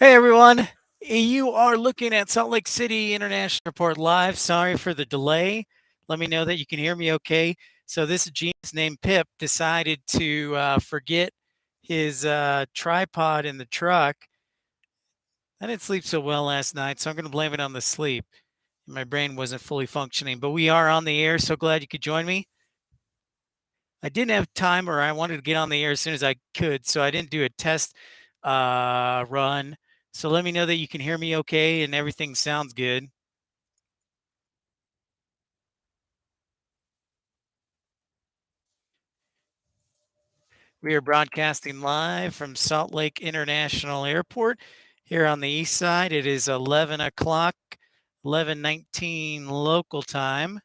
Hey everyone, you are looking at Salt Lake City International Airport live. Sorry for the delay. Let me know that you can hear me okay. So this genius named Pip decided to forget his tripod in the truck. I didn't sleep so well last night, so I'm going to blame it on the sleep. My brain wasn't fully functioning, but we are on the air. So glad you could join me. I didn't have time, or I wanted to get on the air as soon as I could, so I didn't do a test run. So let me know that you can hear me okay and everything sounds good. We are broadcasting live from Salt Lake International Airport here on the east side. It is 11 o'clock, 11:19 local time,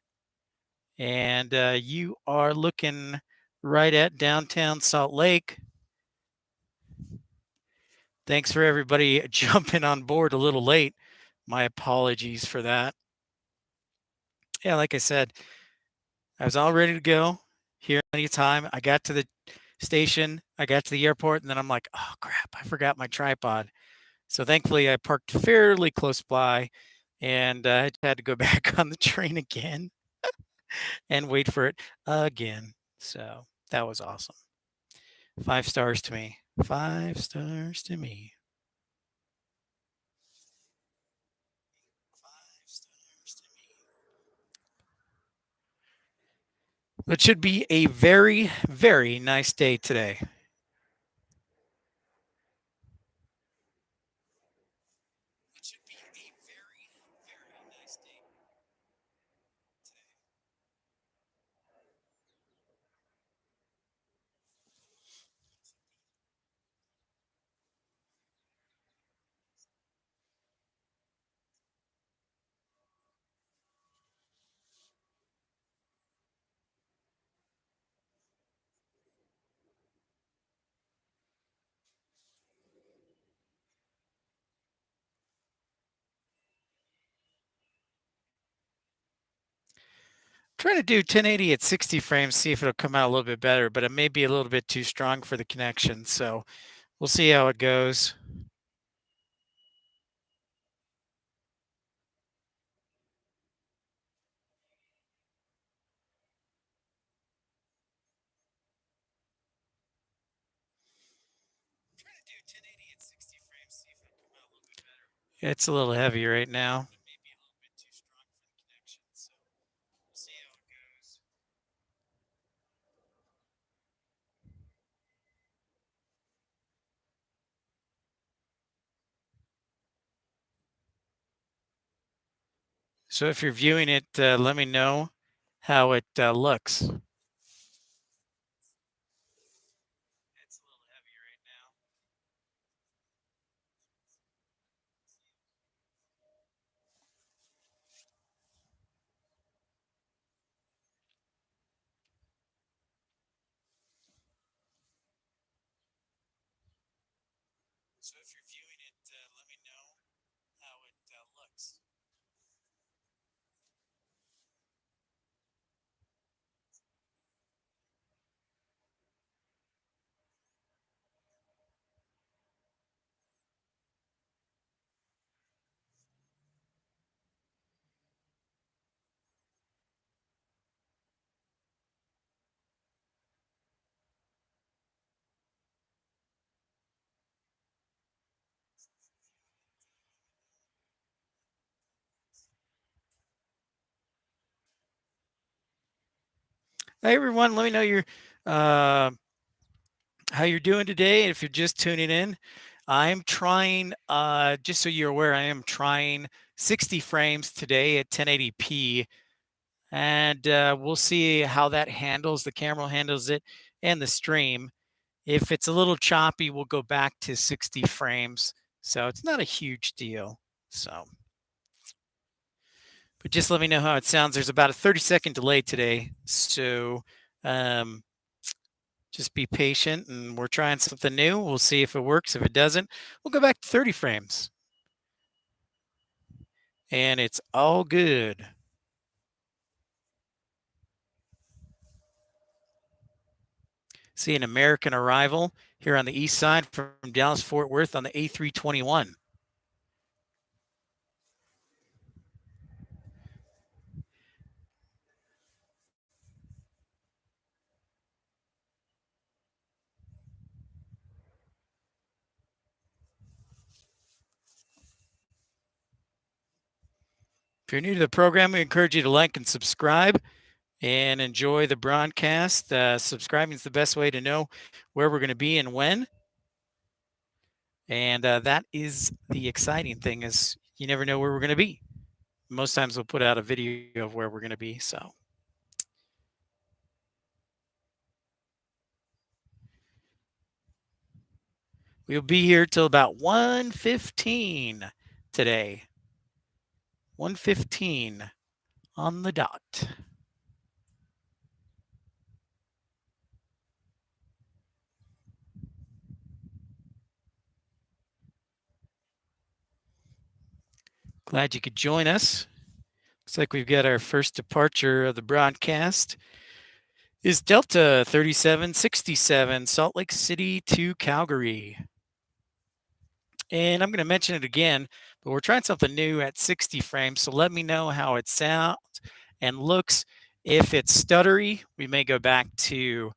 and you are looking right at downtown Salt Lake. Thanks for everybody jumping on board a little late. My apologies for that. Yeah, like I said, I was all ready to go here anytime. I got to the station, I got to the airport, and then I'm like, oh crap, I forgot my tripod. So thankfully, I parked fairly close by, and I had to go back on the train again and wait for it again. So that was awesome. 5 stars to me. 5 stars to me. 5 stars to me. It should be a very, very nice day today. It should be a very, very nice day today. Trying to do 1080 at 60 frames, see if it'll come out a little bit better, but it may be a little bit too strong for the connection. So we'll see how it goes. Trying to do 1080 at 60 frames, see if it'll come out a little bit better. It's a little heavy right now. It may be a little bit too strong for the connection. So we'll see how it goes. So if you're viewing it, let me know how it looks. It's a little heavy right now. So if you're viewing it, let me know how it looks. Hey everyone, let me know uh, how you're doing today. If you're just tuning in, I'm trying. Just so you're aware, I am trying 60 frames today at 1080p, and we'll see how that handles. The camera handles it, and the stream. If it's a little choppy, we'll go back to 60 frames. So it's not a huge deal. So, but just let me know how it sounds. There's about a 30-second delay today. So, um, just be patient and we're trying something new. We'll see if it works. If it doesn't, we'll go back to 30 frames. And it's all good. See an American arrival here on the east side from Dallas Fort Worth on the A321. If you're new to the program, we encourage you to like and subscribe and enjoy the broadcast. Subscribing is the best way to know where we're going to be and when. And that is the exciting thing is you never know where we're going to be. Most times we'll put out a video of where we're going to be. So we'll be here till about 1:15 today. 1:15 on the dot. Glad you could join us. Looks like we've got our first departure of the broadcast. Is Delta 3767, Salt Lake City to Calgary. And I'm going to mention it again, but we're trying something new at 60 frames. So let me know how it sounds and looks. If it's stuttery, we may go back to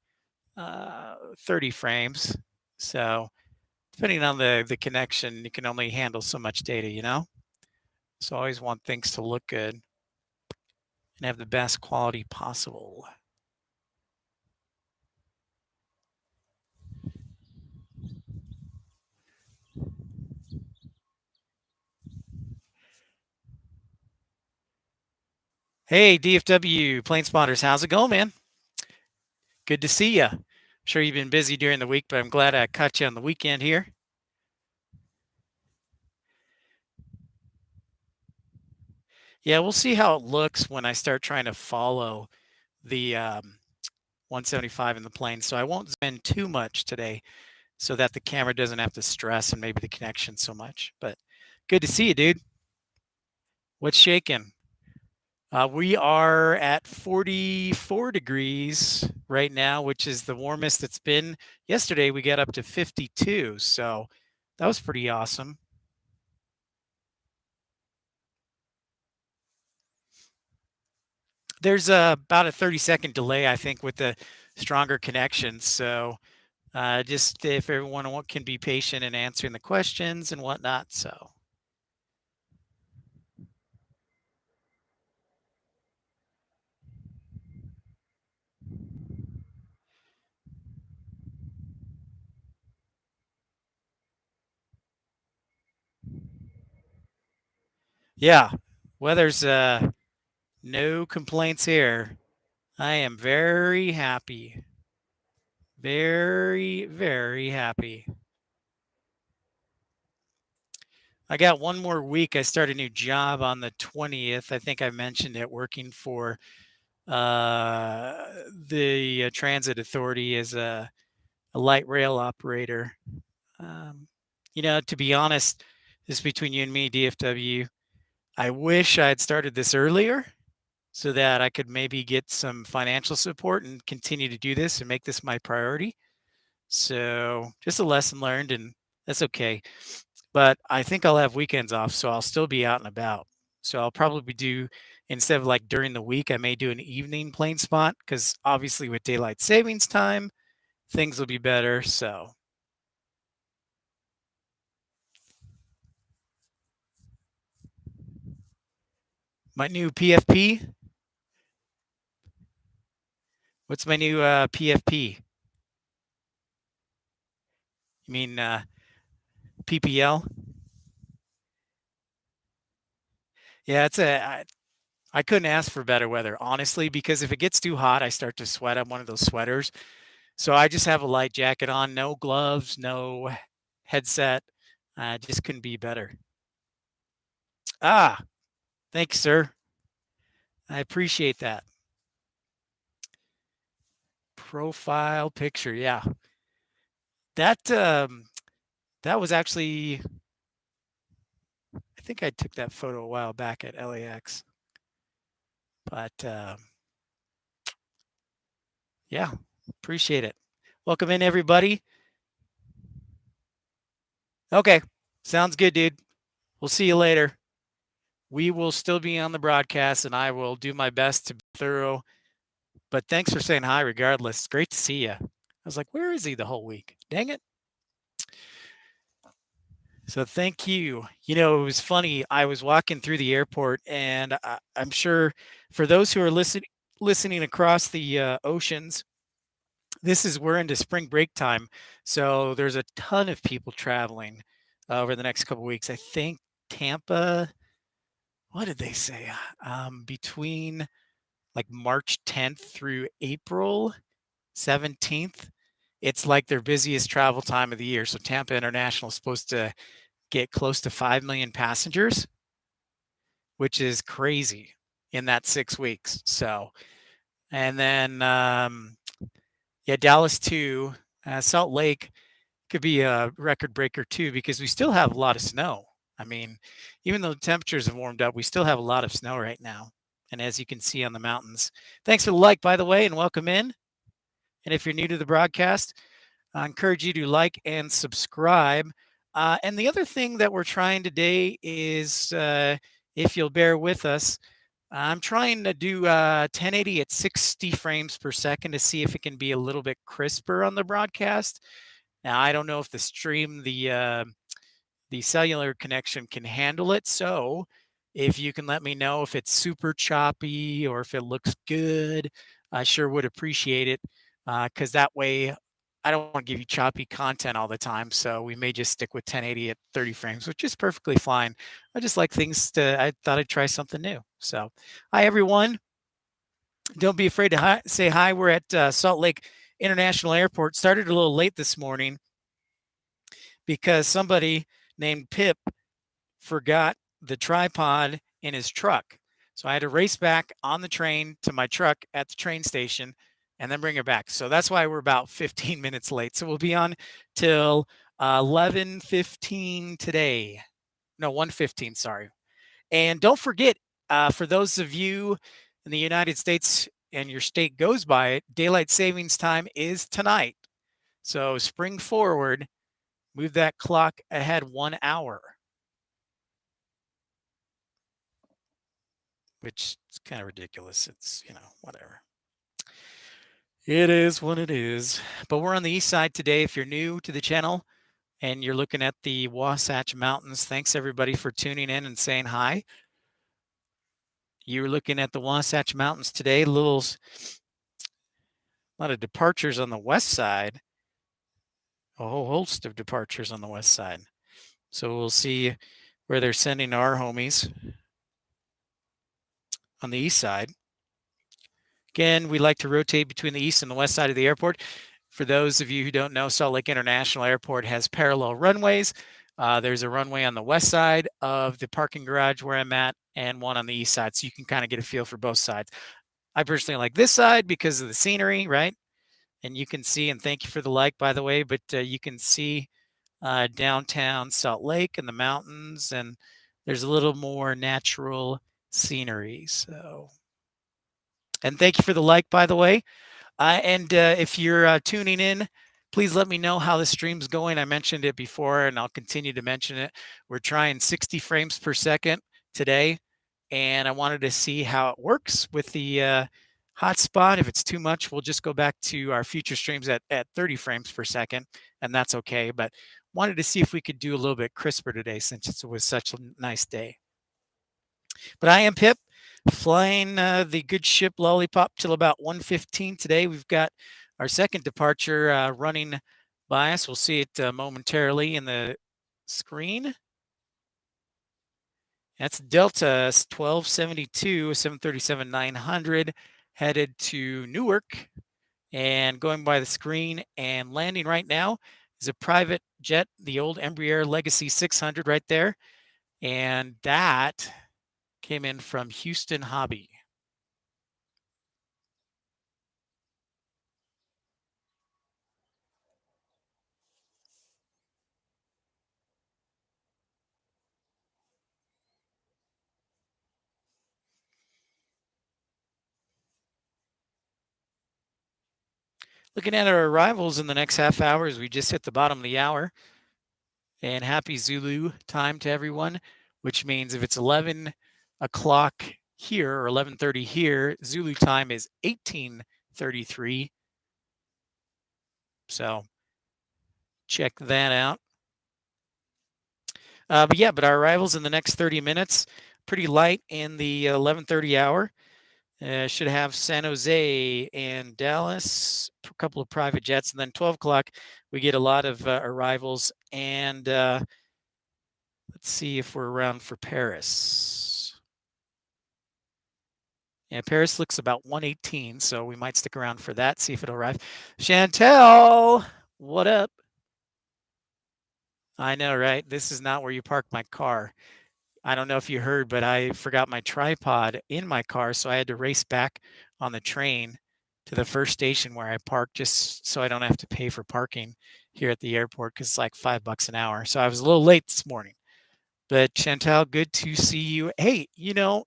30 frames. So depending on the connection, you can only handle so much data, you know? So I always want things to look good and have the best quality possible. Hey, DFW plane spotters, how's it going, man? Good to see you. I'm sure you've been busy during the week, but I'm glad I caught you on the weekend here. Yeah, we'll see how it looks when I start trying to follow the 175 in the plane. So I won't zoom in too much today so that the camera doesn't have to stress and maybe the connection so much. But good to see you, dude. What's shaking? We are at 44 degrees right now, which is the warmest it's been. Yesterday, we got up to 52. So that was pretty awesome. There's about a 30-second delay, I think, with the stronger connection. So just if everyone can be patient in answering the questions and whatnot. So yeah, weather's no complaints here. I am very happy. Very, very happy. I got one more week. I start a new job on the 20th. I think I mentioned it, working for the transit authority as a light rail operator. Um, to be honest, this is between you and me, DFW. I wish I had started this earlier so that I could maybe get some financial support and continue to do this and make this my priority. So just a lesson learned, and that's okay. But I think I'll have weekends off, so I'll still be out and about. So I'll probably do, instead of like during the week, I may do an evening plane spot because obviously with daylight savings time, things will be better. So my new PFP. What's my new PFP? You mean PPL? Yeah, I couldn't ask for better weather, honestly, because if it gets too hot, I start to sweat. I'm one of those sweaters. So I just have a light jacket on, no gloves, no headset. Just couldn't be better. Ah, thanks, sir. I appreciate that. Profile picture. Yeah. That that was actually, I think I took that photo a while back at LAX. But yeah, appreciate it. Welcome in, everybody. Okay. Sounds good, dude. We'll see you later. We will still be on the broadcast and I will do my best to be thorough. But thanks for saying hi regardless. Great to see you. I was like, where is he the whole week? Dang it. So thank you. You know, it was funny. I was walking through the airport, and I'm sure for those who are listening across the oceans, this is we're into spring break time, so there's a ton of people traveling over the next couple weeks. I think Tampa. What did they say? Between like March 10th through April 17th, it's like their busiest travel time of the year. So Tampa International is supposed to get close to 5 million passengers, which is crazy in that 6 weeks. So, and then, yeah, Dallas too, Salt Lake could be a record breaker too, because we still have a lot of snow. I mean, even though the temperatures have warmed up, we still have a lot of snow right now. And as you can see on the mountains, thanks for the like, by the way, and welcome in. And if you're new to the broadcast, I encourage you to like and subscribe. And the other thing that we're trying today is, if you'll bear with us, I'm trying to do 1080 at 60 frames per second to see if it can be a little bit crisper on the broadcast. Now, I don't know if the stream, the cellular connection can handle it. So if you can let me know if it's super choppy or if it looks good, I sure would appreciate it. Because that way, I don't want to give you choppy content all the time. So we may just stick with 1080 at 30 frames, which is perfectly fine. I just like things to, I thought I'd try something new. So, hi, everyone. Don't be afraid to say hi. We're at Salt Lake International Airport. Started a little late this morning because somebody named Pip forgot the tripod in his truck. So I had to race back on the train to my truck at the train station and then bring it back. So that's why we're about 15 minutes late. So we'll be on till 11:15 today. No, 1:15, sorry. And don't forget, for those of you in the United States and your state goes by it, daylight savings time is tonight. So spring forward, move that clock ahead 1 hour, which is kind of ridiculous. It's, whatever. It is what it is. But we're on the east side today. If you're new to the channel and you're looking at the Wasatch Mountains, thanks everybody for tuning in and saying hi. You're looking at the Wasatch Mountains today. A lot of departures on the west side, a whole host of departures on the west side. So we'll see where they're sending our homies on the east side. Again, we like to rotate between the east and the west side of the airport. For those of you who don't know, Salt Lake International Airport has parallel runways. There's a runway on the west side of the parking garage where I'm at and one on the east side. So you can kind of get a feel for both sides. I personally like this side because of the scenery, right? And you can see, and thank you for the like, by the way, but you can see downtown Salt Lake and the mountains, and there's a little more natural scenery. So, and thank you for the like, by the way. And if you're tuning in, please let me know how the stream's going. I mentioned it before, and I'll continue to mention it. We're trying 60 frames per second today, and I wanted to see how it works with the hotspot. If it's too much, we'll just go back to our future streams at 30 frames per second, and that's okay. But wanted to see if we could do a little bit crisper today since it was such a nice day. But I am Pip, flying the good ship Lollipop till about 1:15 today. We've got our second departure running by us. We'll see it momentarily in the screen. That's Delta 1272, 737-900, headed to Newark and going by the screen and landing right now is a private jet, the old Embraer Legacy 600 right there. And that came in from Houston Hobby. Looking at our arrivals in the next half hour as we just hit the bottom of the hour. And happy Zulu time to everyone, which means if it's 11 o'clock here or 11:30 here, Zulu time is 18:33. So check that out. But our arrivals in the next 30 minutes, pretty light in the 11:30 hour. Should have San Jose and Dallas, a couple of private jets, and then 12 o'clock we get a lot of arrivals. And let's see if we're around for Paris. Yeah, Paris looks about 118, so we might stick around for that. See if it'll arrive. Chantel, what up? I know, right? This is not where you park my car. I don't know if you heard, but I forgot my tripod in my car, so I had to race back on the train to the first station where I parked just so I don't have to pay for parking here at the airport because it's like $5 an hour. So I was a little late this morning. But Chantal, good to see you. Hey,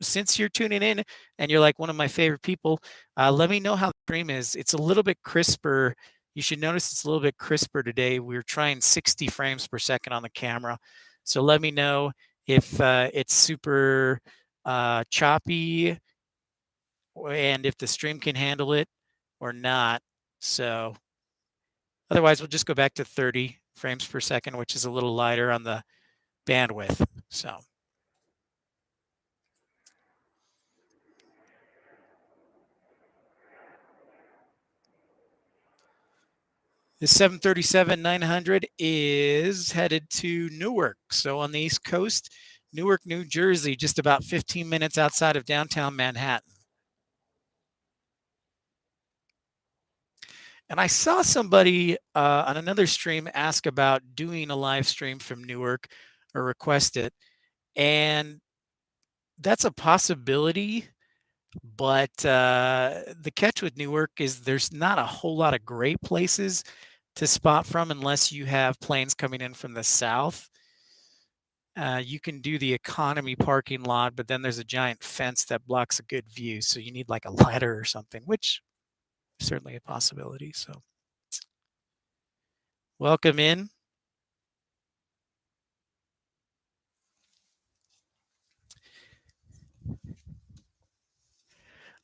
since you're tuning in and you're like one of my favorite people, let me know how the stream is. It's a little bit crisper. You should notice it's a little bit crisper today. We're trying 60 frames per second on the camera. So let me know if it's super choppy and if the stream can handle it or not. So otherwise, we'll just go back to 30 frames per second, which is a little lighter on the bandwidth. So. The 737-900 is headed to Newark. So on the East Coast, Newark, New Jersey, just about 15 minutes outside of downtown Manhattan. And I saw somebody on another stream ask about doing a live stream from Newark or request it. And that's a possibility. But the catch with Newark is there's not a whole lot of great places to spot from unless you have planes coming in from the south. You can do the economy parking lot, but then there's a giant fence that blocks a good view. So you need like a ladder or something, which is certainly a possibility. So welcome in.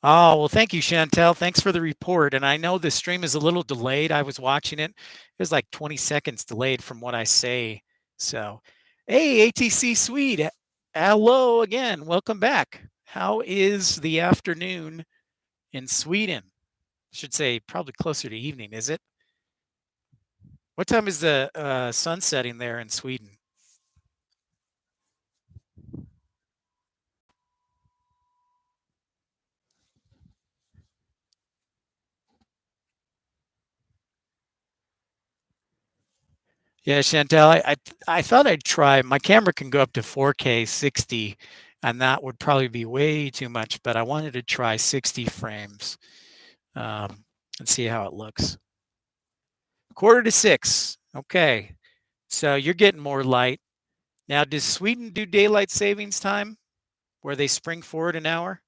Oh, well, thank you, Chantel. Thanks for the report. And I know the stream is a little delayed. I was watching it. It was like 20 seconds delayed from what I say. So, hey, ATC Swede. Hello again. Welcome back. How is the afternoon in Sweden? I should say probably closer to evening, is it? What time is the sun setting there in Sweden? Yeah, Chantel, I thought I'd try. My camera can go up to 4K 60, and that would probably be way too much. But I wanted to try 60 frames and see how it looks. 5:45. Okay, so you're getting more light now. Does Sweden do daylight savings time, where they spring forward an hour?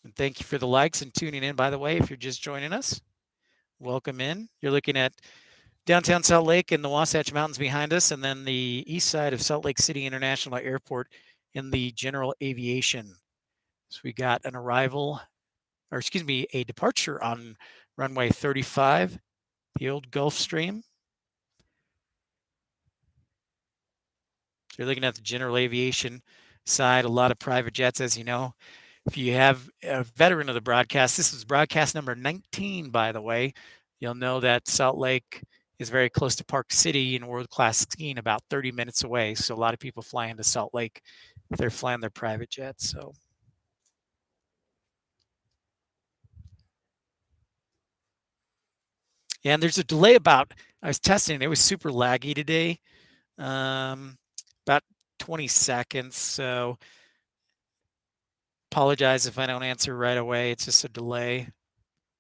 And thank you for the likes and tuning in. By the way, if you're just joining us, welcome in. You're looking at downtown Salt Lake and the Wasatch Mountains behind us, and then the east side of Salt Lake City International Airport in the general aviation. So we got an arrival, or excuse me, a departure on runway 35, the old Gulfstream. So you're looking at the general aviation side, a lot of private jets, as you know. If you have a veteran of the broadcast, this is broadcast number 19, by the way. You'll know that Salt Lake is very close to Park City and world-class skiing, about 30 minutes away. So a lot of people fly into Salt Lake if they're flying their private jets. So, yeah, and there's a delay about, I was testing, it was super laggy today, about 20 seconds. So apologize if I don't answer right away. It's just a delay.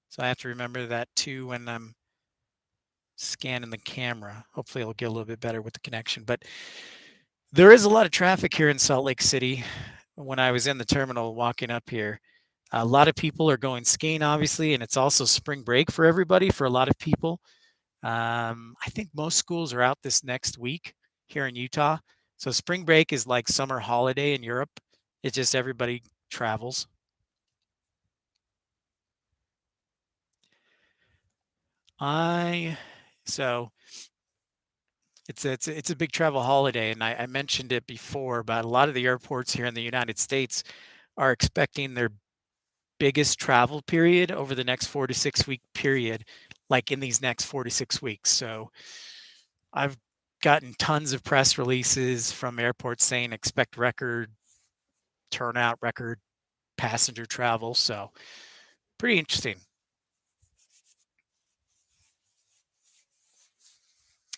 So I have to remember that too when I'm scanning the camera. Hopefully it'll get a little bit better with the connection. But there is a lot of traffic here in Salt Lake City. When I was in the terminal walking up here, a lot of people are going skiing, obviously, and it's also spring break for everybody, for a lot of people. I think most schools are out this next week here in Utah. So spring break is like summer holiday in Europe. It's just everybody travels. I so it's a big travel holiday, and I mentioned it before, but a lot of the airports here in the United States are expecting their biggest travel period over the next 4 to 6 week period, like in these next 4 to 6 weeks. So I've gotten tons of press releases from airports saying expect record turnout, record passenger travel. So pretty interesting.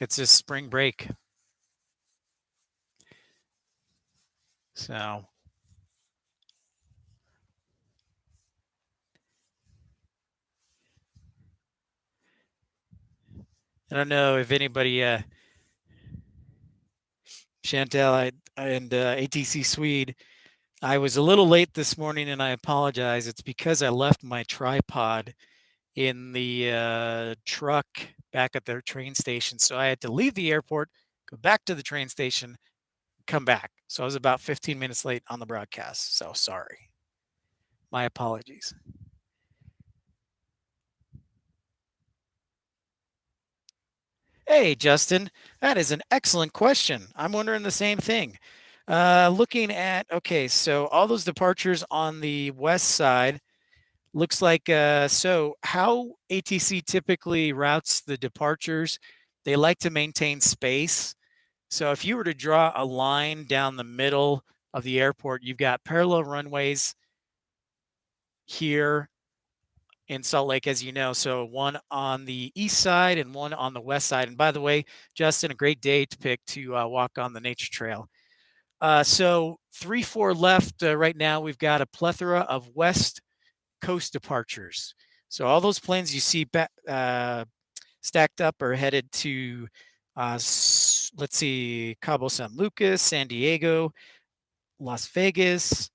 It's just spring break. So I don't know if anybody, Chantel and ATC Swede, I was a little late this morning and I apologize. It's because I left my tripod in the truck back at their train station. So I had to leave the airport, go back to the train station, come back. So I was about 15 minutes late on the broadcast. So sorry. My apologies. Hey, Justin, that is an excellent question. I'm wondering the same thing. Looking at, okay, so all those departures on the west side looks like, so how ATC typically routes the departures, they like to maintain space. So if you were to draw a line down the middle of the airport, you've got parallel runways here in Salt Lake, as you know. So one on the east side and one on the west side. And by the way, Justin, a great day to pick to walk on the nature trail. So 3-4 left right now. We've got a plethora of west coast departures. So all those planes you see stacked up are headed to, let's see, Cabo San Lucas, San Diego, Las Vegas,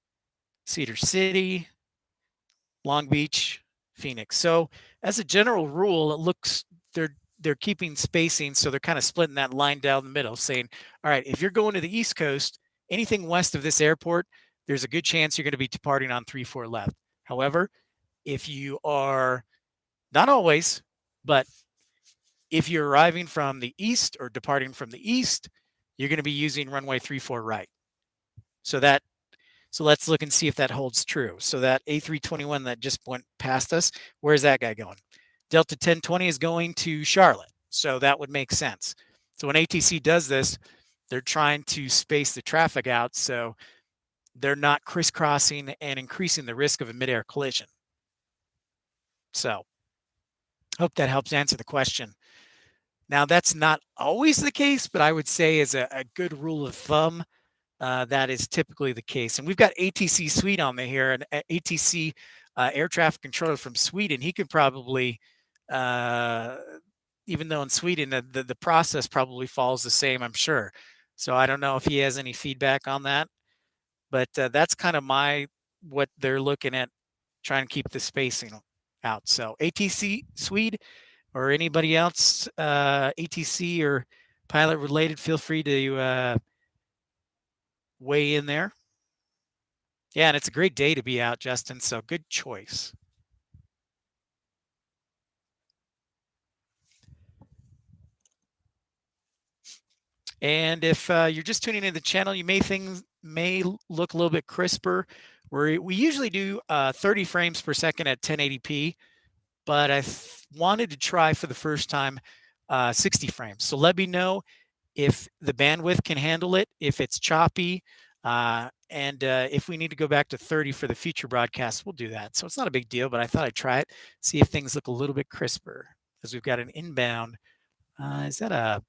Cedar City, Long Beach, Phoenix. So as a general rule, it looks they're keeping spacing, so they're kind of splitting that line down the middle, saying, all right, if you're going to the East Coast, anything west of this airport, there's a good chance you're going to be departing on 3-4 left. However, if you are not always, but if you're arriving from the east or departing from the east, you're going to be using runway 3-4 right. So that so let's look and see if that holds true. So that A321 that just went past us, where's that guy going? Delta 1020 is going to Charlotte. So that would make sense. So when ATC does this, they're trying to space the traffic out so they're not crisscrossing and increasing the risk of a midair collision. So hope that helps answer the question. Now, that's not always the case, but I would say as a good rule of thumb, that is typically the case. And we've got ATC Swede on there here, an ATC air traffic controller from Sweden. He could probably, uh, even though in Sweden the process probably falls the same, I'm sure. So I don't know if he has any feedback on that, but that's kind of what they're looking at, trying to keep the spacing out. So ATC Swede or anybody else, ATC or pilot related, feel free to weigh in there. Yeah, and it's a great day to be out, Justin. So good choice. And if you're just tuning into the channel, things may look a little bit crisper. We usually do 30 frames per second at 1080p, but I wanted to try for the first time 60 frames. So let me know if the bandwidth can handle it, if it's choppy, and if we need to go back to 30 for the future broadcasts, we'll do that. So it's not a big deal, but I thought I'd try it, see if things look a little bit crisper, as we've got an inbound. Is that a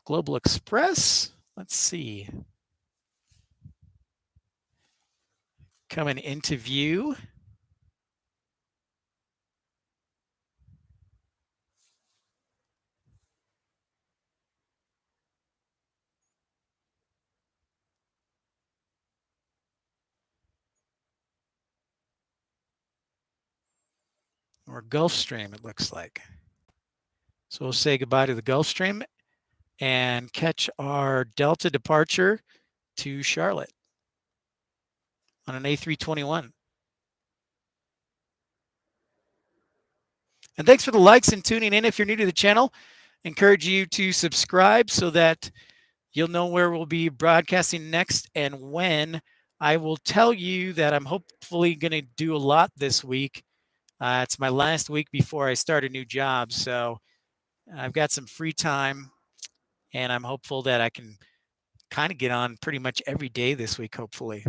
Global Express? Let's see. Coming into view. Or Gulfstream, it looks like. So we'll say goodbye to the Gulfstream and catch our Delta departure to Charlotte on an A321. And thanks for the likes and tuning in. If you're new to the channel, encourage you to subscribe so that you'll know where we'll be broadcasting next and when. I will tell you that I'm hopefully going to do a lot this week. It's my last week before I start a new job, so I've got some free time, and I'm hopeful that I can kind of get on pretty much every day this week, hopefully.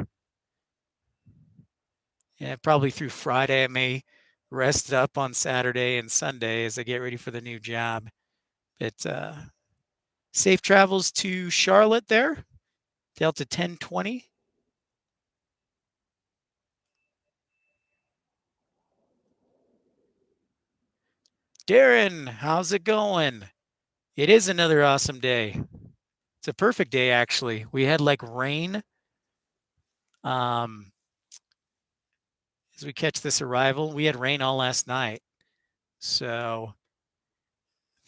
Yeah, probably through Friday. I may rest up on Saturday and Sunday as I get ready for the new job. But safe travels to Charlotte there, Delta 1020. Darren, how's it going? It is another awesome day. It's a perfect day, actually. We had like rain um, as we catch this arrival. We had rain all last night. So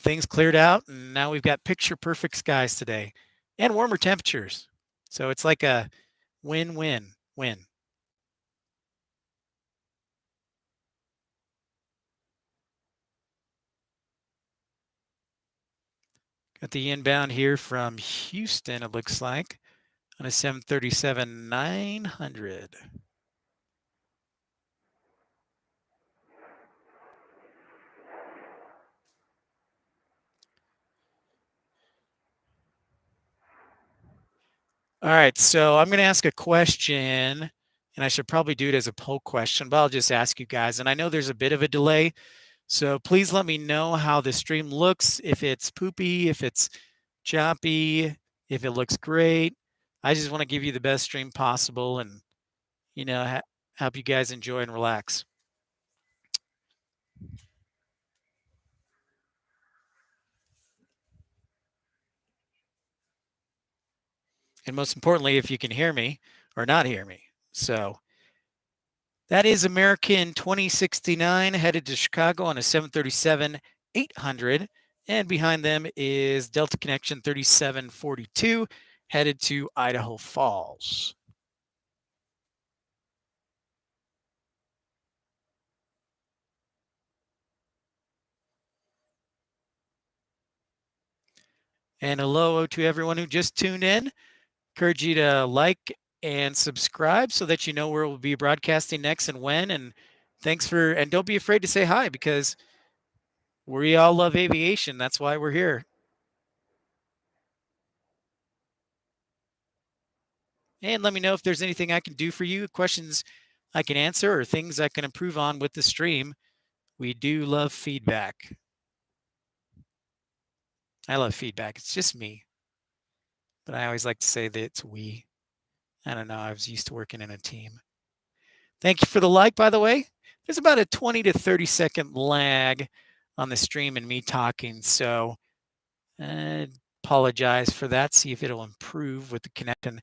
things cleared out, and now we've got picture perfect skies today and warmer temperatures. So it's like a win win win. Got the inbound here from Houston, it looks like, on a 737-900. All right, so I'm going to ask a question, and I should probably do it as a poll question, but I'll just ask you guys. And I know there's a bit of a delay, so please let me know how the stream looks, if it's poopy, if it's choppy, if it looks great. I just want to give you the best stream possible and, help you guys enjoy and relax. And most importantly, if you can hear me or not hear me. So that is American 2069 headed to Chicago on a 737-800. And behind them is Delta Connection 3742 headed to Idaho Falls. And hello to everyone who just tuned in. Encourage you to like and subscribe so that you know where we'll be broadcasting next and when. And and don't be afraid to say hi because we all love aviation. That's why we're here. And let me know if there's anything I can do for you, questions I can answer, or things I can improve on with the stream. We do love feedback. I love feedback. It's just me. But I always like to say that it's we. I don't know. I was used to working in a team. Thank you for the like, by the way. There's about a 20 to 30-second lag on the stream and me talking. So I apologize for that. See if it'll improve with the connection.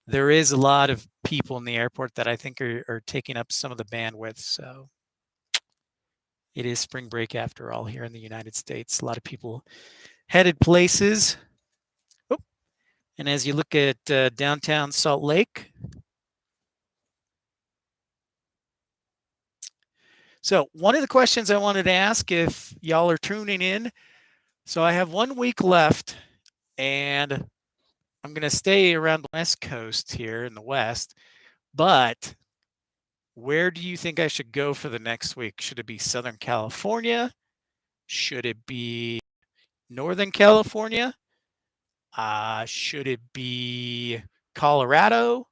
There is a lot of people in the airport that I think are taking up some of the bandwidth. So it is spring break after all here in the United States. A lot of people headed places. Oh, and as you look at downtown Salt Lake, so one of the questions I wanted to ask if y'all are tuning in, so I have 1 week left and I'm going to stay around the West Coast here in the West, but where do you think I should go for the next week? Should it be Southern California? Should it be Northern California? Should it be Colorado?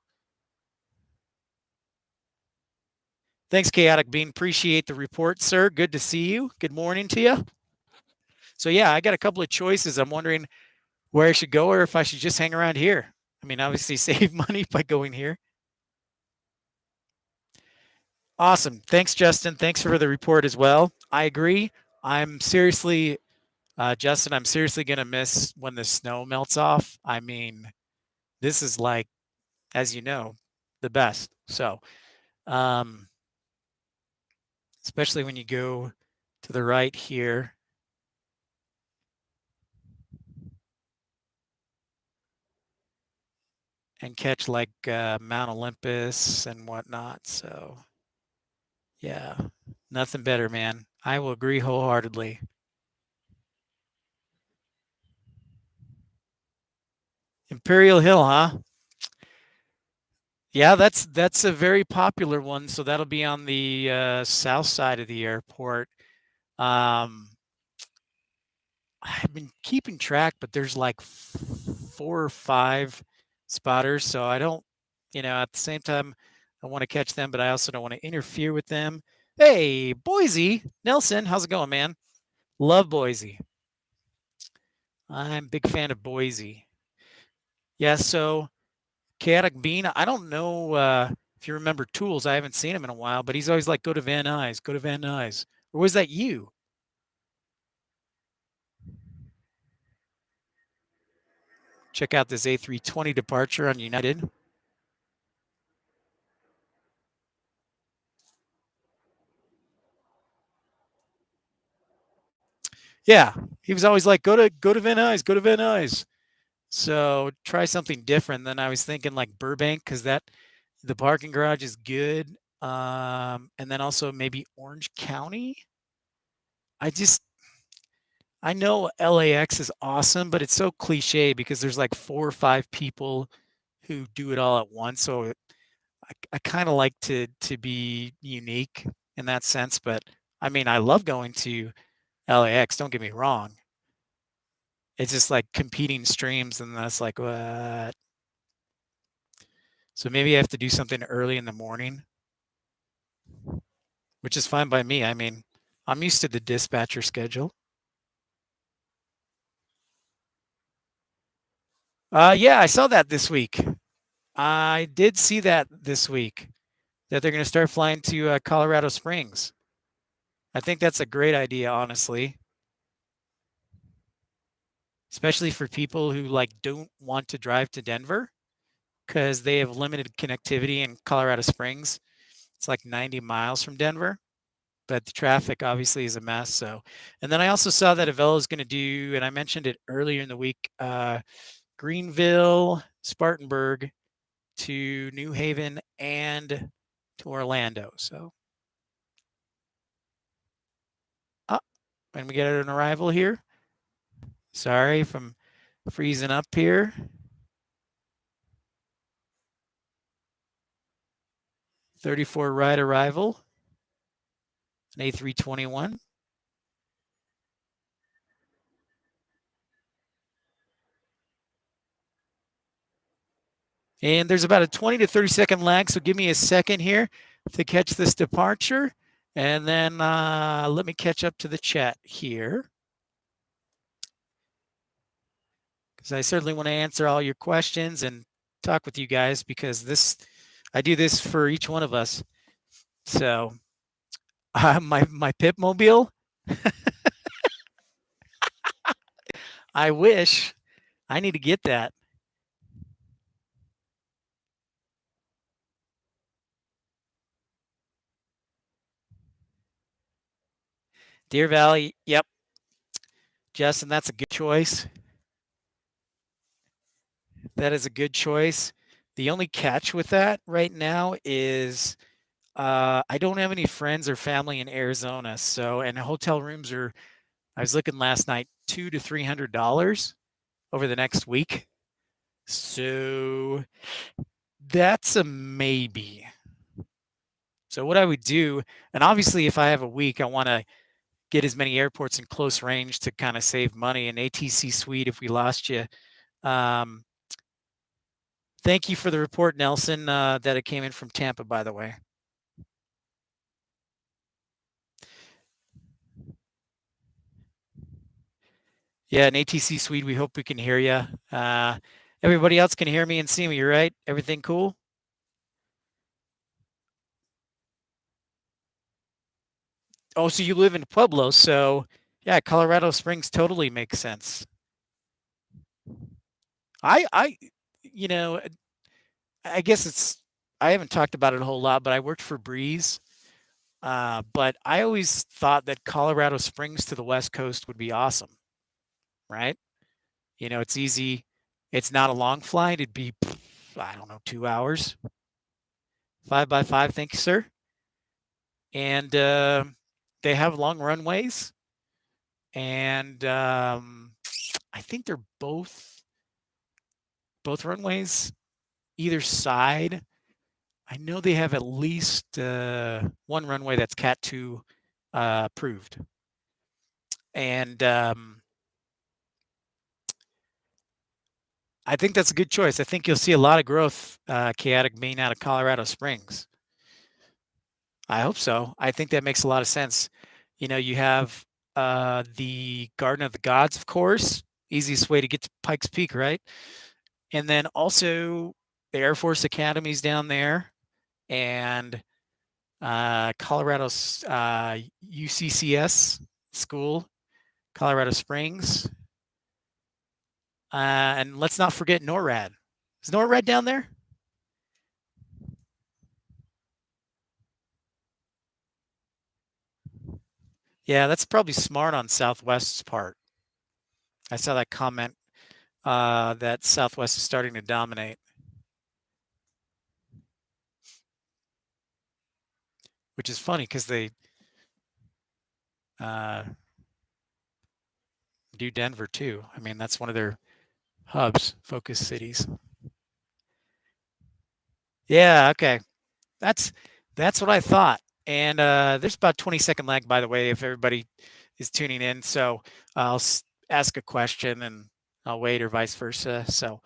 Thanks, Chaotic Bean. Appreciate the report, sir. Good to see you. Good morning to you. So, yeah, I got a couple of choices. I'm wondering where I should go or if I should just hang around here. I mean, obviously, save money by going here. Awesome. Thanks, Justin. Thanks for the report as well. I agree. I'm seriously, Justin, I'm seriously going to miss when the snow melts off. I mean, this is like, as you know, the best. So, um, especially when you go to the right here. And catch like Mount Olympus and whatnot. So, yeah, nothing better, man. I will agree wholeheartedly. Imperial Hill, huh? Yeah, that's a very popular one. So that'll be on the south side of the airport. Um, I've been keeping track, but there's like 4 or 5 spotters. So I don't, at the same time, I want to catch them, but I also don't want to interfere with them. Hey, Boise, Nelson, how's it going, man? Love Boise. I'm a big fan of Boise. Yeah, so Chaotic Bean, I don't know if you remember Tools. I haven't seen him in a while, but he's always like, go to Van Nuys, go to Van Nuys. Or was that you? Check out this A320 departure on United. Yeah, he was always like, go to Van Nuys, go to Van Nuys. So try something different. Then I was thinking like Burbank because the parking garage is good. And then also maybe Orange County. I just I know LAX is awesome, but it's so cliche because there's like 4 or 5 people who do it all at once. So I kind of like to be unique in that sense. But I mean, I love going to LAX. Don't get me wrong. It's just like competing streams, and that's like what. So maybe I have to do something early in the morning, which is fine by me. I mean, I'm used to the dispatcher schedule. Yeah, I saw that this week. I did see that this week that they're going to start flying to Colorado Springs. I think that's a great idea, honestly, especially for people who like don't want to drive to Denver because they have limited connectivity in Colorado Springs. It's like 90 miles from Denver, but the traffic obviously is a mess. So, and then I also saw that Avella is going to do, and I mentioned it earlier in the week, Greenville, Spartanburg to New Haven and to Orlando. So, when we get an arrival here, sorry if I'm freezing up here. 34 right arrival, an A321. And there's about a 20 to 30-second lag, so give me a second here to catch this departure. And then let me catch up to the chat here because I certainly want to answer all your questions and talk with you guys because I do this for each one of us. So my Pip Mobile, I wish I need to get that. Deer Valley, yep, Justin, that's a good choice. That is a good choice. The only catch with that right now is I don't have any friends or family in Arizona, so and hotel rooms are. I was looking last night, $200 to $300 over the next week. So that's a maybe. So what I would do, and obviously if I have a week, I want to get as many airports in close range to kind of save money. An ATC suite, if we lost you. Um, Thank you for the report, Nelson. That it came in from Tampa, by the way. Yeah, an ATC suite. We hope we can hear you. Everybody else can hear me and see me, right? Everything cool? Oh, so you live in Pueblo, so yeah, Colorado Springs totally makes sense. I, you know, I guess I haven't talked about it a whole lot, but I worked for Breeze. But I always thought that Colorado Springs to the West Coast would be awesome, right? It's easy. It's not a long flight. It'd be, I don't know, 2 hours, 5 by 5. Thank you, sir. And they have long runways, and I think they're both runways either side. I know they have at least one runway that's Cat 2 approved, and I think that's a good choice. I think you'll see a lot of growth, chaotic being out of Colorado Springs. I hope so. I think that makes a lot of sense. You know, you have the Garden of the Gods, of course, easiest way to get to Pikes Peak, right? And then also the Air Force Academy's down there, and Colorado's UCCS school, Colorado Springs. And let's not forget NORAD. Is NORAD down there? Yeah, that's probably smart on Southwest's part. I saw that comment that Southwest is starting to dominate, which is funny because they uh, do Denver too. I mean, that's one of their hubs, focus cities. Yeah, okay. That's that's what I thought. And there's about 20-second lag, by the way, if everybody is tuning in. So I'll ask a question and I'll wait, or vice versa. So,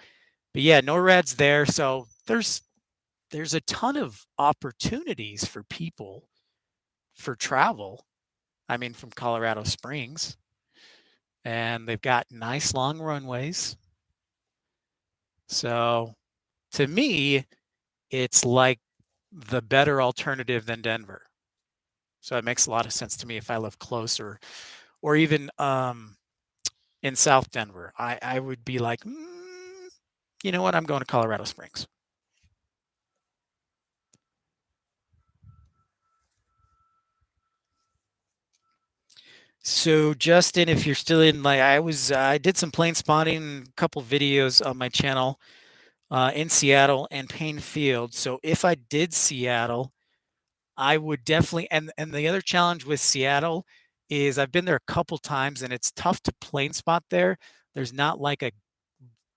but yeah, NORAD's there. So there's a ton of opportunities for people for travel. I mean, from Colorado Springs, and they've got nice long runways. So to me, it's like the better alternative than Denver. So it makes a lot of sense to me if I live closer, or even in South Denver. I would be like, you know what? I'm going to Colorado Springs. So Justin, if you're still in, like I did some plane spotting, a couple videos on my channel in Seattle and Payne Field. So if I did Seattle, I would definitely, and the other challenge with Seattle is I've been there a couple times and it's tough to plane spot there. There's not like a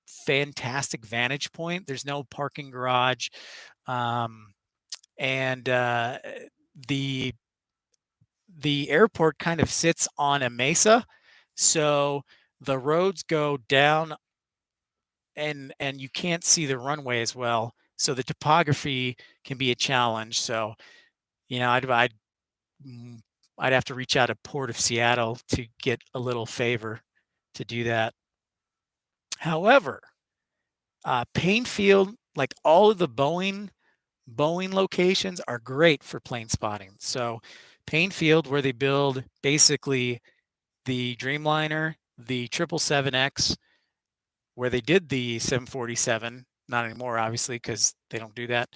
fantastic vantage point. There's no parking garage, um, and the the airport kind of sits on a mesa, so the roads go down, and you can't see the runway as well. So the topography can be a challenge. So you know, mm, I'd have to reach out to Port of Seattle to get a little favor to do that. However, Payne Field, like all of the Boeing locations, are great for plane spotting. So Payne Field, where they build basically the Dreamliner, the 777X, where they did the 747, not anymore, obviously, because they don't do that.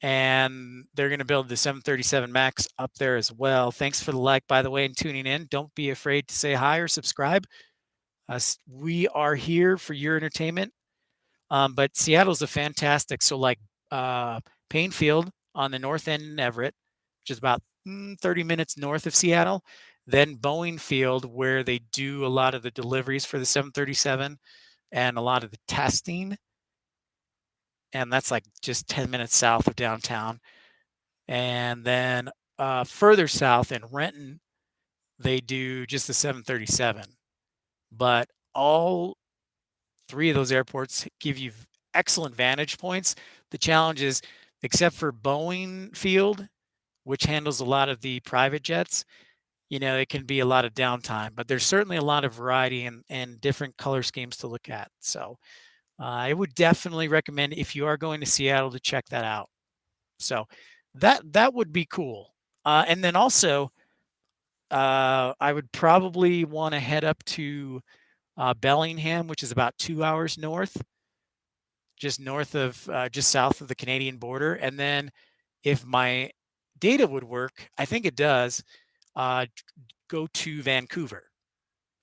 And they're going to build the 737 Max up there as well. Thanks for the like, by the way, and tuning in. Don't be afraid to say hi or subscribe. We are here for your entertainment. But Seattle's a fantastic. So like Payne Field on the north end in Everett, which is about 30 minutes north of Seattle. Then Boeing Field, where they do a lot of the deliveries for the 737 and a lot of the testing. And that's like just 10 minutes south of downtown. And then further south in Renton, they do just the 737. But all three of those airports give you excellent vantage points. The challenge is, except for Boeing Field, which handles a lot of the private jets, you know, it can be a lot of downtime, but there's certainly a lot of variety and different color schemes to look at. So I would definitely recommend, if you are going to Seattle, to check that out. So that would be cool. And then also, I would probably want to head up to Bellingham, which is about 2 hours north, just north of, just south of the Canadian border. And then, if my data would work, I think it does, uh, go to Vancouver.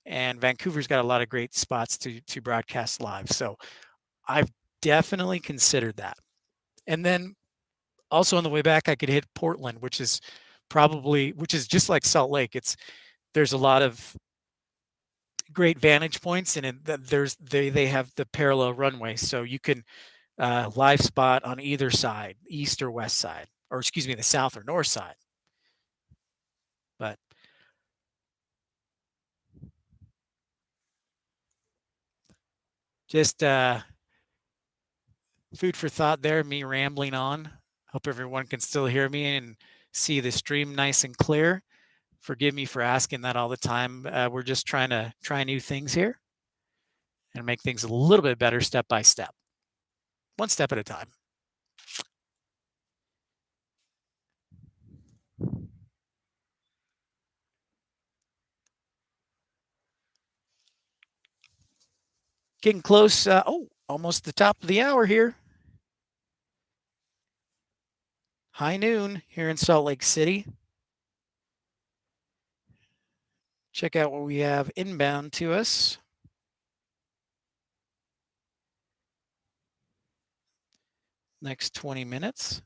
And Vancouver's got a lot of great spots to broadcast live. So I've definitely considered that. And then also on the way back, I could hit Portland, which is probably, which is just like Salt Lake. There's a lot of great vantage points, and they have the parallel runway, so you can live spot on either side, east or west side, or excuse me, the south or north side. But just food for thought there, me rambling on. Hope everyone can still hear me and see the stream nice and clear. Forgive me for asking that all the time. We're just trying to try new things here and make things a little bit better step by step, one step at a time. Getting close. Almost the top of the hour here. High noon here in Salt Lake City. Check out what we have inbound to us. Next 20 minutes.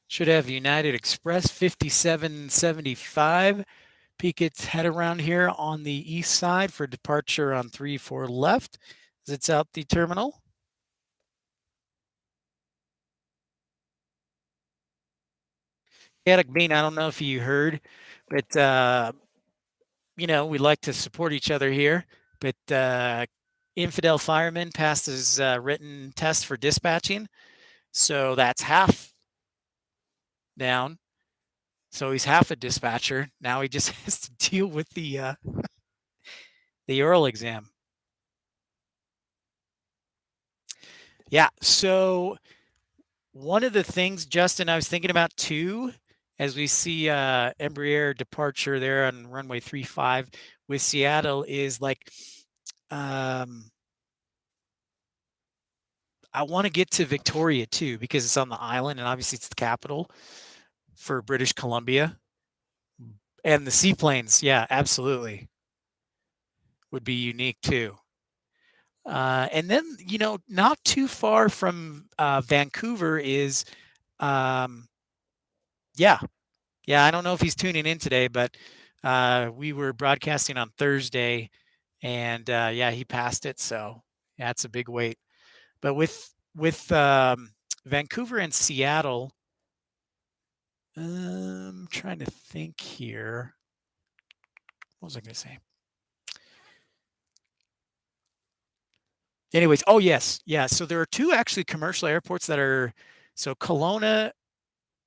Should have United Express 5775. Peek its head around here on the east side for departure on 34 left as it's out the terminal. Attic Bean, I don't know if you heard, but we like to support each other here. But Infidel Fireman passed his written test for dispatching, so that's half down. So he's half a dispatcher. Now he just has to deal with the oral exam. Yeah. So one of the things, Justin, I was thinking about too, as we see Embraer departure there on runway 35 with Seattle, is like, I want to get to Victoria too, because it's on the island and obviously it's the capital for British Columbia. And the seaplanes, yeah, absolutely, would be unique too. And then, not too far from Vancouver is, yeah, I don't know if he's tuning in today, but we were broadcasting on Thursday, and yeah, he passed it. So yeah, it's a big wait. But with Vancouver and Seattle, I'm trying to think here. What was I going to say? Anyways, oh yes, yeah. So there are two actually commercial airports that are. So Kelowna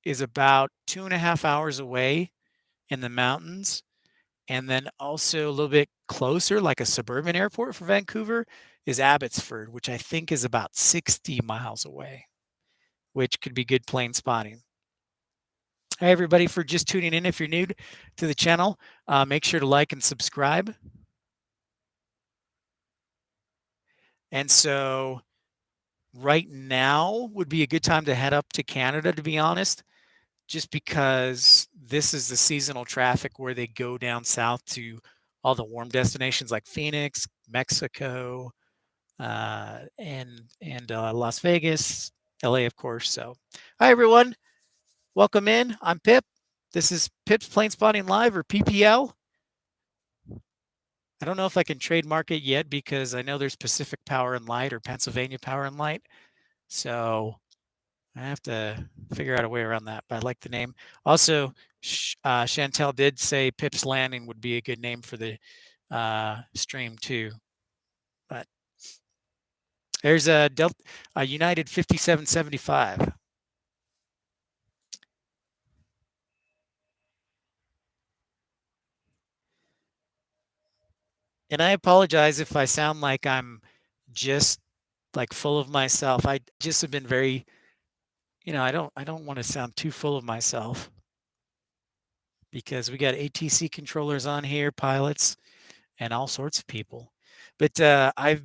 is about 2.5 hours away in the mountains. And then also a little bit closer, like a suburban airport for Vancouver, is Abbotsford, which I think is about 60 miles away, which could be good plane spotting. Hi, everybody, for just tuning in. If you're new to the channel, make sure to like and subscribe. And so right now would be a good time to head up to Canada, to be honest, just because this is the seasonal traffic where they go down south to all the warm destinations like Phoenix, Mexico, and Las Vegas, LA, of course. So, hi everyone, welcome in. I'm Pip. This is Pip's Plane Spotting Live, or PPL. I don't know if I can trademark it yet because I know there's Pacific Power and Light or Pennsylvania Power and Light. So I have to figure out a way around that, but I like the name. Also, Chantel did say Pip's Landing would be a good name for the stream too. But there's a United 5775. And I apologize if I sound like I'm just like full of myself. I just have been very, I don't want to sound too full of myself. because we got ATC controllers on here, pilots, and all sorts of people. But I've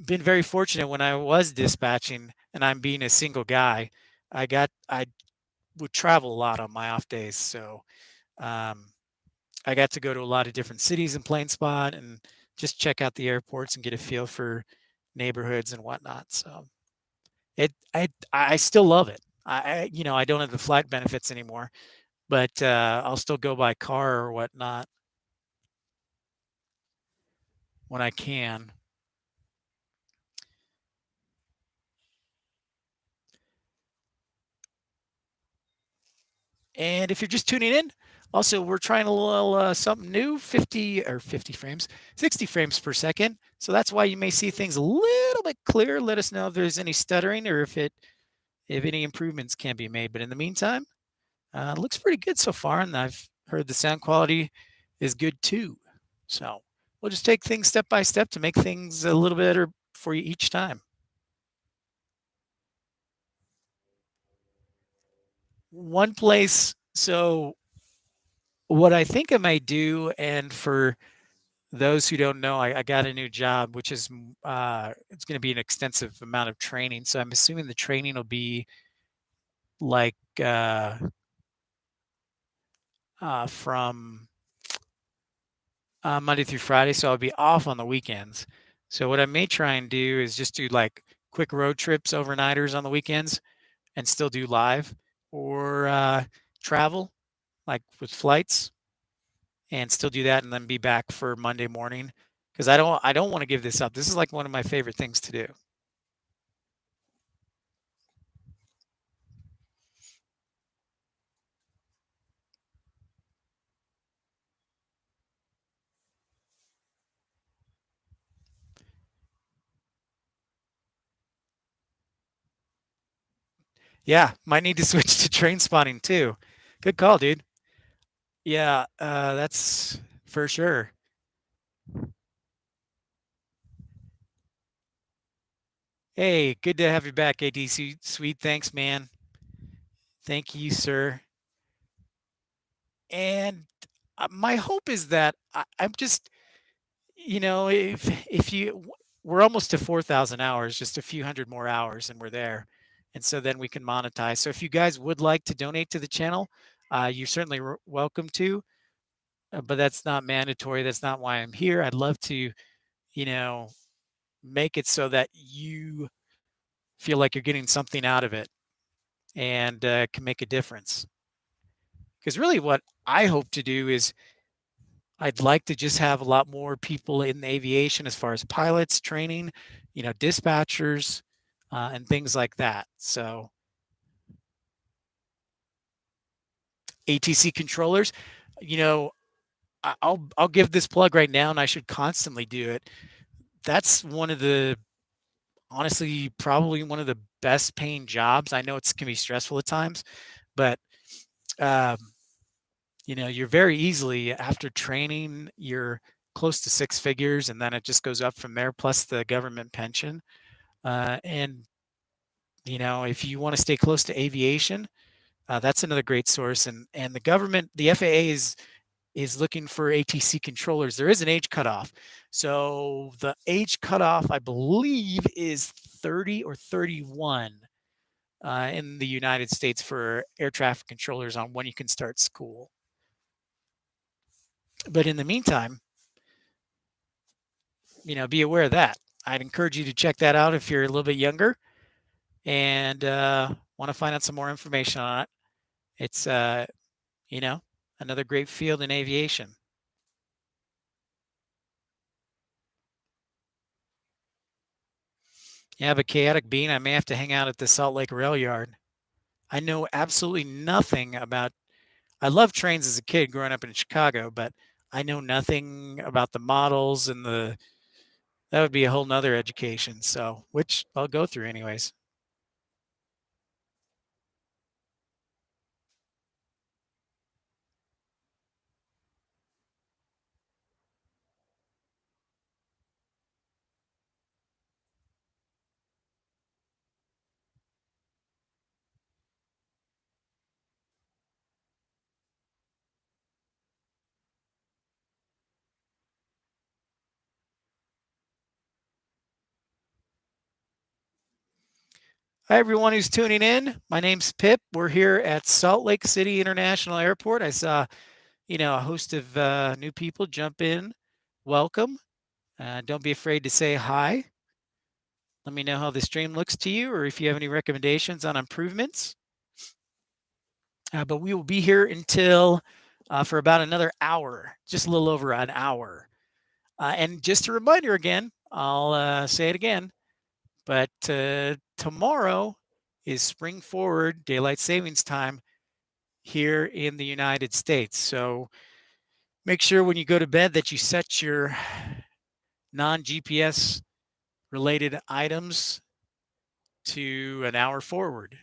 been very fortunate when I was dispatching, and I'm being a single guy. I would travel a lot on my off days, so um, I got to go to a lot of different cities in plain spot and just check out the airports and get a feel for neighborhoods and whatnot. So I still love it. I don't have the flight benefits anymore, but I'll still go by car or whatnot when I can. And if you're just tuning in, also we're trying a little something new, 50 frames, 60 frames per second. So that's why you may see things a little bit clearer. Let us know if there's any stuttering or if any improvements can be made. But in the meantime, it looks pretty good so far, and I've heard the sound quality is good too. So we'll just take things step by step to make things a little better for you each time. One place, so what I think I might do, and for those who don't know, I got a new job, which is it's going to be an extensive amount of training. So I'm assuming the training will be like from Monday through Friday, so I'll be off on the weekends. So what I may try and do is just do like quick road trips, overnighters on the weekends, and still do live, or travel like with flights, and still do that, and then be back for Monday morning. Because I don't want to give this up. This is like one of my favorite things to do. Yeah, might need to switch to train spotting too. Good call, dude. Yeah, that's for sure. Hey, good to have you back, ADC. Sweet, thanks, man. Thank you, sir. And my hope is that I'm just, if we're almost to 4,000 hours, just a few hundred more hours, and we're there, and so then we can monetize. So if you guys would like to donate to the channel, you're certainly welcome to, but that's not mandatory. That's not why I'm here. I'd love to, you know, make it so that you feel like you're getting something out of it and can make a difference. Because really, what I hope to do is I'd like to just have a lot more people in aviation as far as pilots, training, dispatchers, and things like that. So ATC controllers, you know, I'll give this plug right now, and I should constantly do it. That's one of the honestly probably one of the best paying jobs. I know it's can be stressful at times, but um, you're very easily after training, you're close to six figures, and then it just goes up from there, plus the government pension. And if you want to stay close to aviation, that's another great source. And the government, the FAA is looking for ATC controllers. There is an age cutoff, so the age cutoff I believe is 30 or 31 in the United States for air traffic controllers on when you can start school. But in the meantime, be aware of that. I'd encourage you to check that out if you're a little bit younger and want to find out some more information on it. It's you know, another great field in aviation. Yeah, but chaotic being, I may have to hang out at the Salt Lake Rail Yard. I know absolutely nothing about. I loved trains as a kid growing up in Chicago, but I know nothing about the models and the. That would be a whole nother education. So, which I'll go through anyways. Hi, everyone who's tuning in. My name's Pip. We're here at Salt Lake City International Airport. I saw, a host of new people jump in. Welcome. Don't be afraid to say hi. Let me know how the stream looks to you or if you have any recommendations on improvements. But we will be here until for about another hour, just a little over an hour. And just a reminder again, I'll say it again, but tomorrow is spring forward daylight savings time here in the United States. So make sure when you go to bed that you set your non-GPS related items to an hour forward.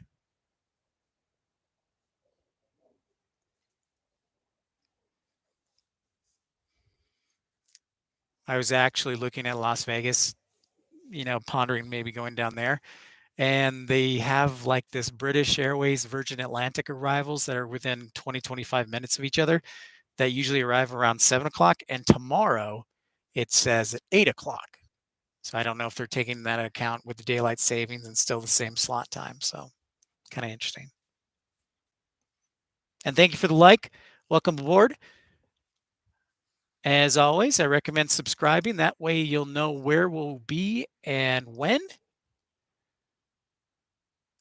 I was actually looking at Las Vegas, pondering maybe going down there. And they have like this British Airways Virgin Atlantic arrivals that are within 20, 25 minutes of each other that usually arrive around 7 o'clock. And tomorrow it says at 8 o'clock. So I don't know if they're taking that into account with the daylight savings and still the same slot time. So kind of interesting. And thank you for the like. Welcome aboard. As always, I recommend subscribing. That way you'll know where we'll be and when.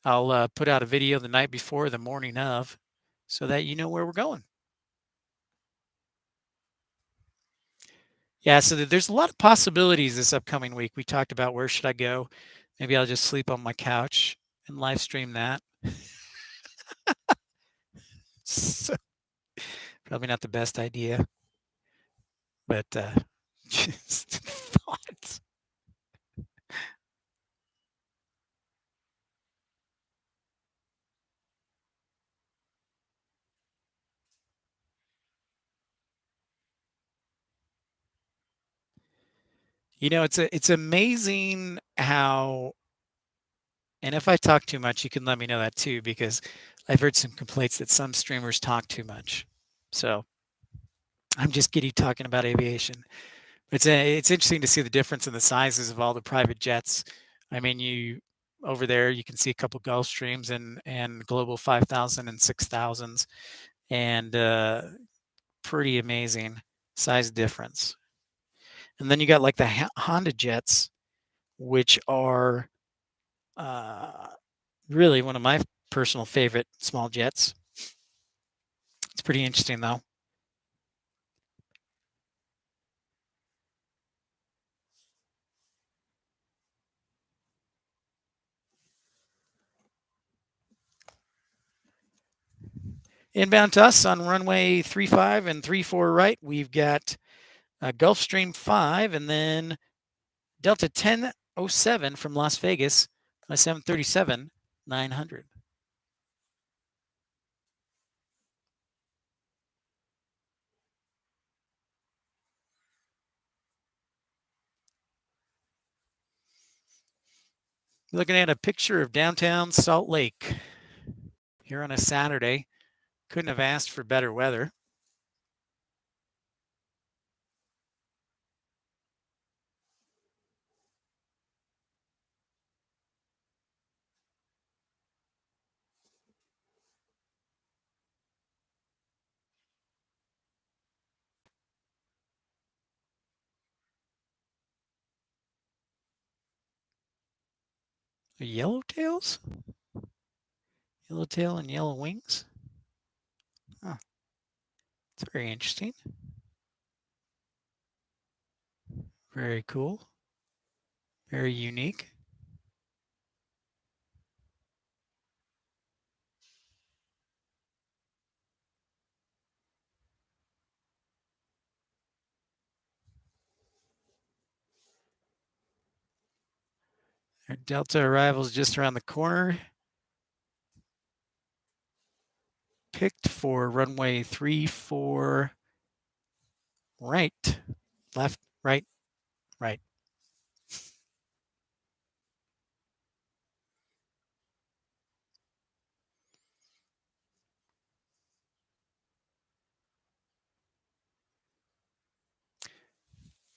I'll put out a video the night before, the morning of, so that you know where we're going. Yeah, so there's a lot of possibilities this upcoming week. We talked about where should I go? Maybe I'll just sleep on my couch and live stream that. So, probably not the best idea, but just thoughts. It's amazing how, and if I talk too much, you can let me know that too, because I've heard some complaints that some streamers talk too much. So I'm just giddy talking about aviation. It's interesting to see the difference in the sizes of all the private jets. I mean, you over there you can see a couple Gulfstreams and Global 5000 and 6000s, and pretty amazing size difference. And then you got like the Honda jets, which are uh, really one of my personal favorite small jets. It's pretty interesting though. Inbound to us on runway 35 and 34 right, we've got Gulfstream 5 and then Delta 1007 from Las Vegas on a 737-900. Looking at a picture of downtown Salt Lake here on a Saturday. Couldn't have asked for better weather. Yellowtails? Yellowtail and yellow wings? Huh. It's very interesting. Very cool. Very unique. Our Delta arrival is just around the corner. Picked for runway 34 right, left, right, right.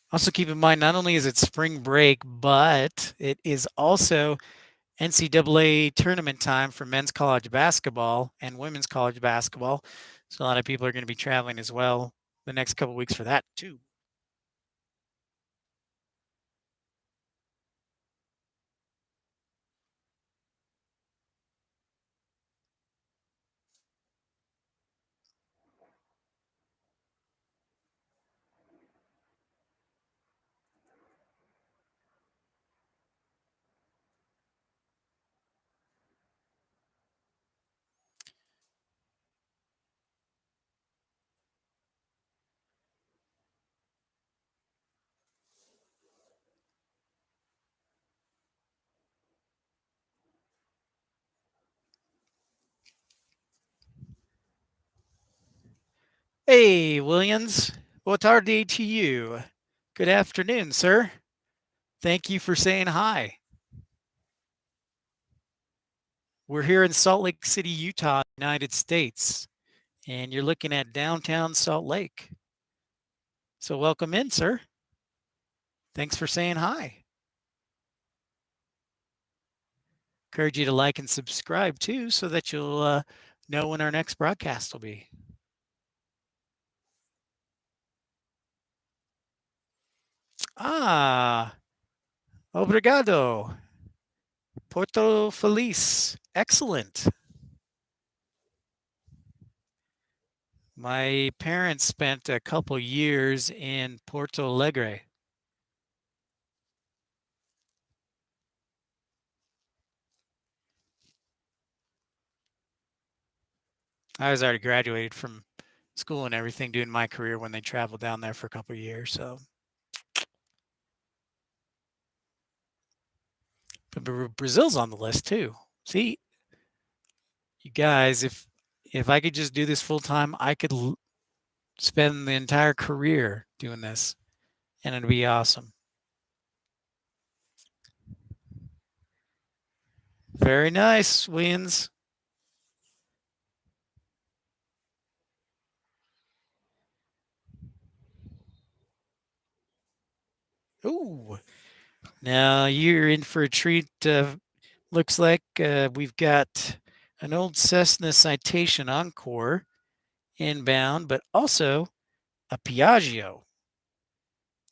Also keep in mind, not only is it spring break, but it is also NCAA tournament time for men's college basketball and women's college basketball. So a lot of people are going to be traveling as well the next couple weeks for that too. Hey, Williams. Boa tarde to you. Good afternoon, sir. Thank you for saying hi. We're here in Salt Lake City, Utah, United States, and you're looking at downtown Salt Lake. So welcome in, sir. Thanks for saying hi. Encourage you to like and subscribe too so that you'll know when our next broadcast will be. Ah, obrigado. Porto Feliz. Excellent. My parents spent a couple years in Porto Alegre. I was already graduated from school and everything, doing my career when they traveled down there for a couple years. So, but Brazil's on the list too. See, you guys, if I could just do this full time, I could spend the entire career doing this, and it'd be awesome. Very nice, Wins. Ooh, now you're in for a treat. Looks like we've got an old Cessna Citation Encore inbound, but also a Piaggio.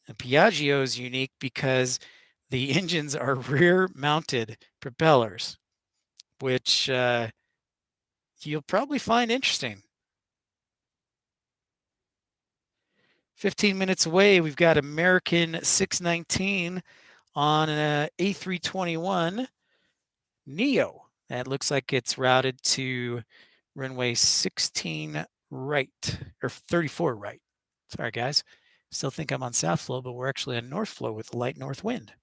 A Piaggio is unique because the engines are rear mounted propellers, which you'll probably find interesting. 15 minutes away, we've got American 619 on an A321 Neo. That looks like it's routed to runway 16 right, or 34 right. Sorry, guys. Still think I'm on south flow, but we're actually on north flow with a light north wind.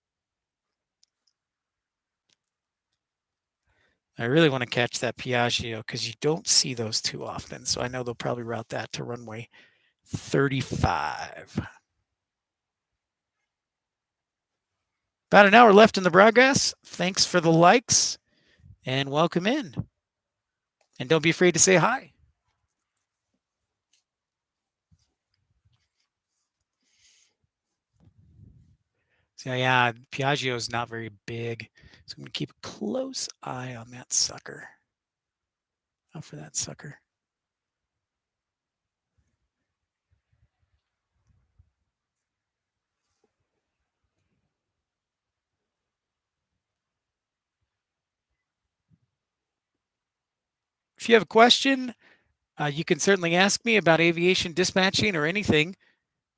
I really want to catch that Piaggio because you don't see those too often. So I know they'll probably route that to runway 35. About an hour left in the broadcast. Thanks for the likes and welcome in. And don't be afraid to say hi. So yeah, Piaggio is not very big. So I'm going to keep a close eye on that sucker. Out for that sucker. If you have a question, you can certainly ask me about aviation dispatching or anything. It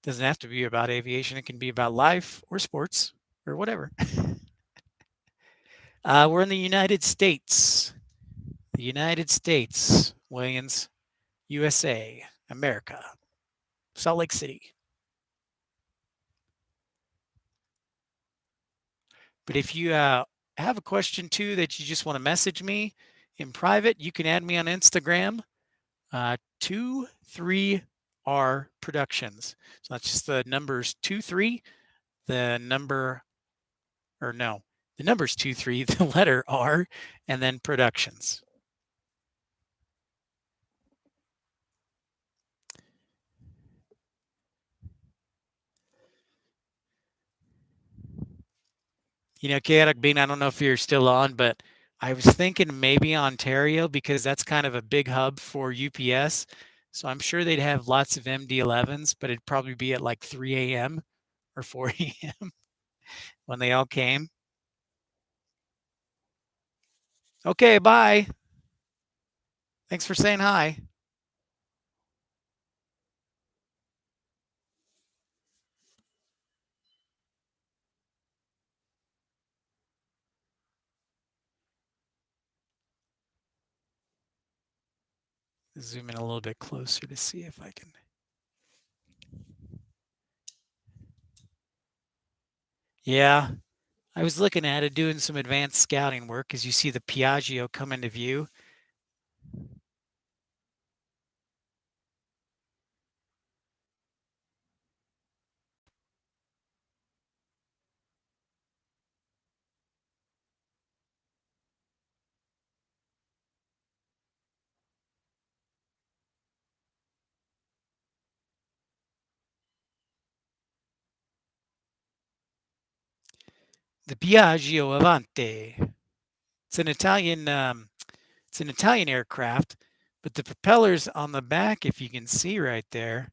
doesn't have to be about aviation. It can be about life or sports or whatever. We're in the United States. The United States, Williams, USA, America, Salt Lake City. But if you have a question too that you just want to message me in private, you can add me on Instagram, 23R Productions. So that's just the numbers 23, the number, or no, the numbers 23, the letter R, and then Productions. Chaotic Bean, I don't know if you're still on, but I was thinking maybe Ontario because that's kind of a big hub for UPS. So I'm sure they'd have lots of MD-11s, but it'd probably be at like 3 a.m. or 4 a.m. when they all came. Okay, bye. Thanks for saying hi. Zoom in a little bit closer to see if I can. Yeah, I was looking at it, doing some advanced scouting work as you see the Piaggio come into view. The Piaggio Avante. It's an Italian. It's an Italian aircraft, but the propellers on the back, if you can see right there,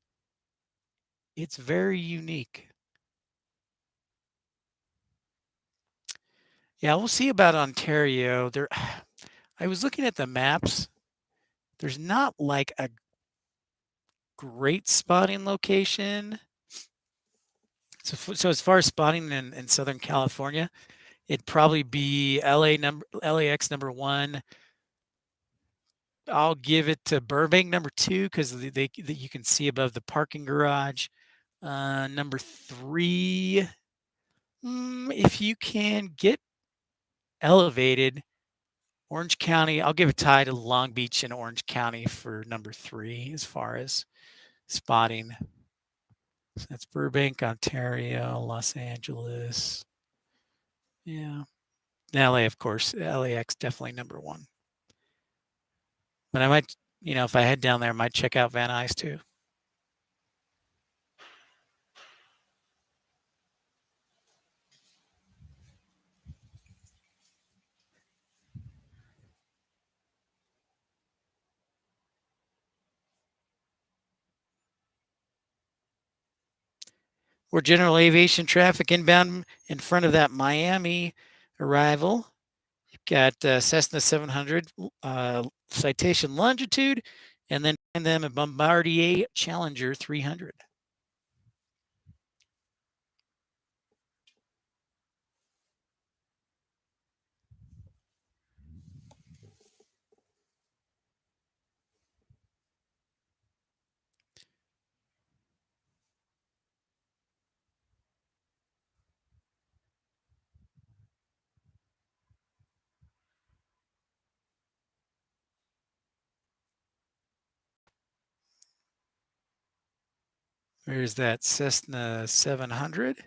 it's very unique. Yeah, we'll see about Ontario. There, I was looking at the maps. There's not like a great spotting location. So as far as spotting in Southern California, it'd probably be LAX number one. I'll give it to Burbank number two because you can see above the parking garage. Number three, if you can get elevated, Orange County, I'll give a tie to Long Beach and Orange County for number three as far as spotting. So that's Burbank, Ontario, Los Angeles. Yeah. LA, of course. LAX definitely number one. But I might, if I head down there, I might check out Van Nuys too. We're general aviation traffic inbound in front of that Miami arrival. You've got Cessna 700 citation longitude, and then them a Bombardier Challenger 300. There's that Cessna 700.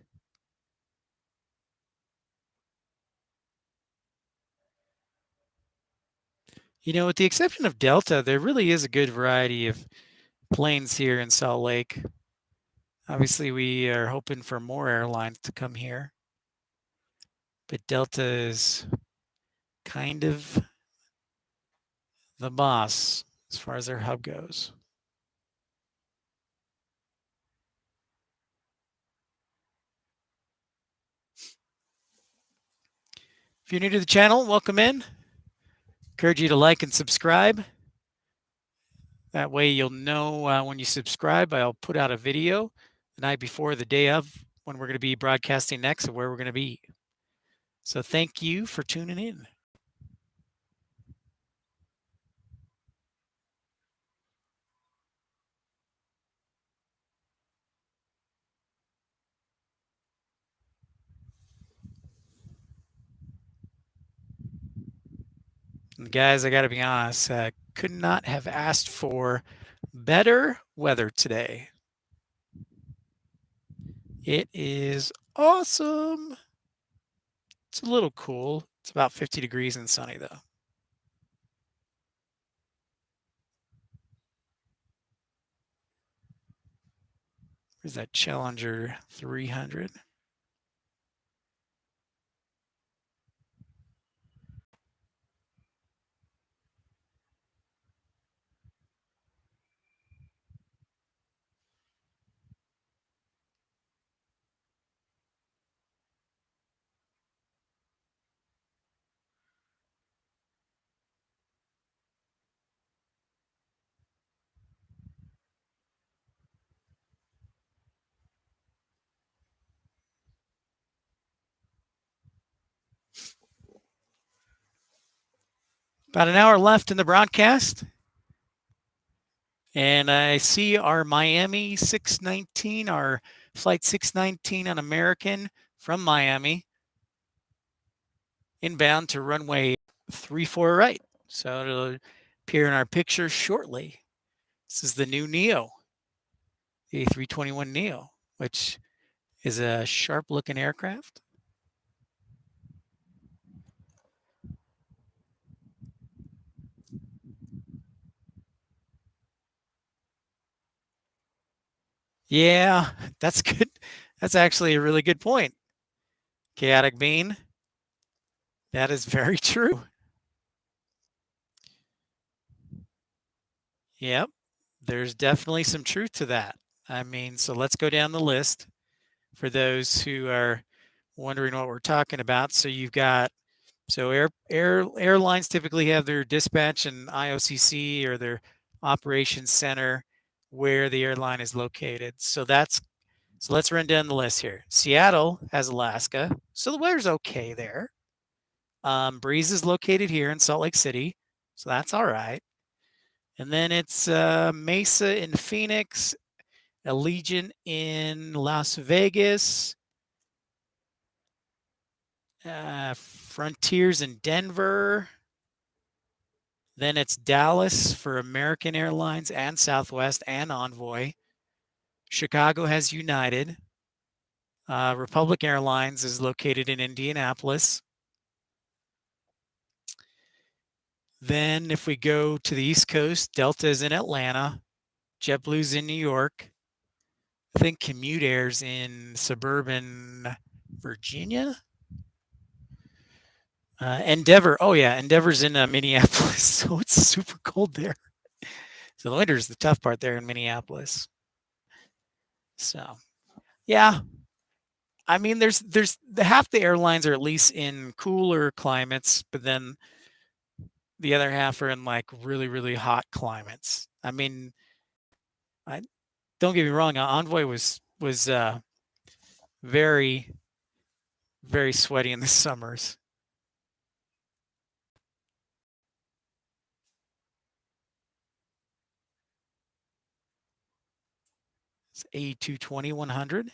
With the exception of Delta, there really is a good variety of planes here in Salt Lake. Obviously, we are hoping for more airlines to come here, but Delta is kind of the boss as far as their hub goes. If you're new to the channel, welcome in. Encourage you to like and subscribe. That way you'll know when you subscribe, I'll put out a video the night before, the day of, when we're going to be broadcasting next and where we're going to be. So thank you for tuning in. And guys, I got to be honest, could not have asked for better weather today. It is awesome. It's a little cool. It's about 50 degrees and sunny though. There's that Challenger 300. About an hour left in the broadcast. And I see our Miami 619, our flight 619 on American from Miami, inbound to runway 34 right. So it'll appear in our picture shortly. This is the new Neo, the A321 Neo, which is a sharp looking aircraft. Yeah, that's good. That's actually a really good point. Chaotic Bean. That is very true. Yep. There's definitely some truth to that. I mean, so let's go down the list for those who are wondering what we're talking about. So you've got airlines typically have their dispatch and IOCC or their operations center where the airline is located. So let's run down the list here. Seattle has Alaska, so the weather's okay there. Breeze is located here in Salt Lake City, so that's all right. And then it's Mesa in Phoenix, Allegiant in Las Vegas, Frontiers in Denver. Then it's Dallas for American Airlines and Southwest and Envoy. Chicago has United. Republic Airlines is located in Indianapolis. Then if we go to the East Coast, Delta is in Atlanta. JetBlue's in New York. I think Commute Air's in suburban Virginia. Endeavor. Oh, yeah. Endeavor's in Minneapolis. So it's super cold there. So the winter is the tough part there in Minneapolis. So, yeah. I mean, there's half the airlines are at least in cooler climates, but then the other half are in like really, really hot climates. I mean, I don't get me wrong. Envoy was very, very sweaty in the summers. It's A220 100.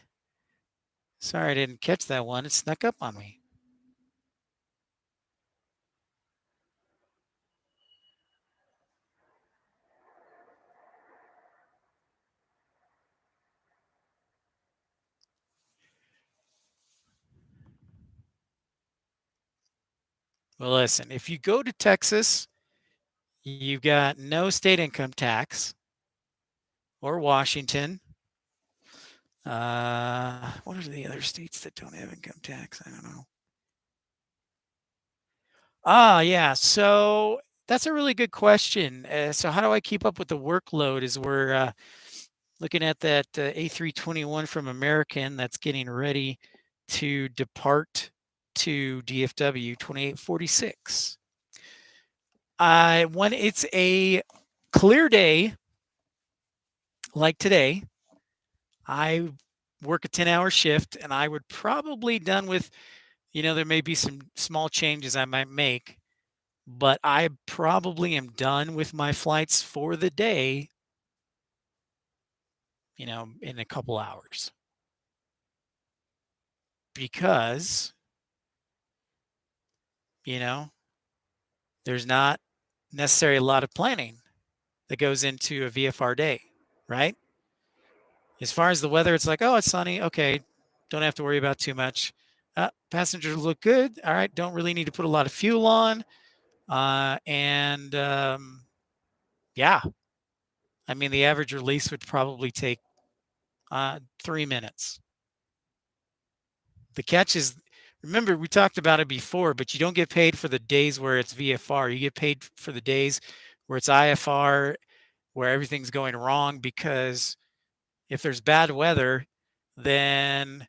Sorry, I didn't catch that one. It snuck up on me. Well, listen, if you go to Texas, you've got no state income tax or Washington. What are the other states that don't have income tax? I don't know. Yeah. So that's a really good question. So how do I keep up with the workload as we're looking at that A321 from American that's getting ready to depart to DFW 2846? When it's a clear day like today, I work a 10-hour shift and I would probably done with, there may be some small changes I might make, but I probably am done with my flights for the day, in a couple hours because, you know, there's not necessarily a lot of planning that goes into a VFR day, right? As far as the weather, it's like, oh, it's sunny. Okay. Don't have to worry about too much. Passengers look good. All right. Don't really need to put a lot of fuel on. And yeah, I mean, the average release would probably take 3 minutes. The catch is, remember, we talked about it before, but you don't get paid for the days where it's VFR. You get paid for the days where it's IFR, where everything's going wrong, because if there's bad weather, then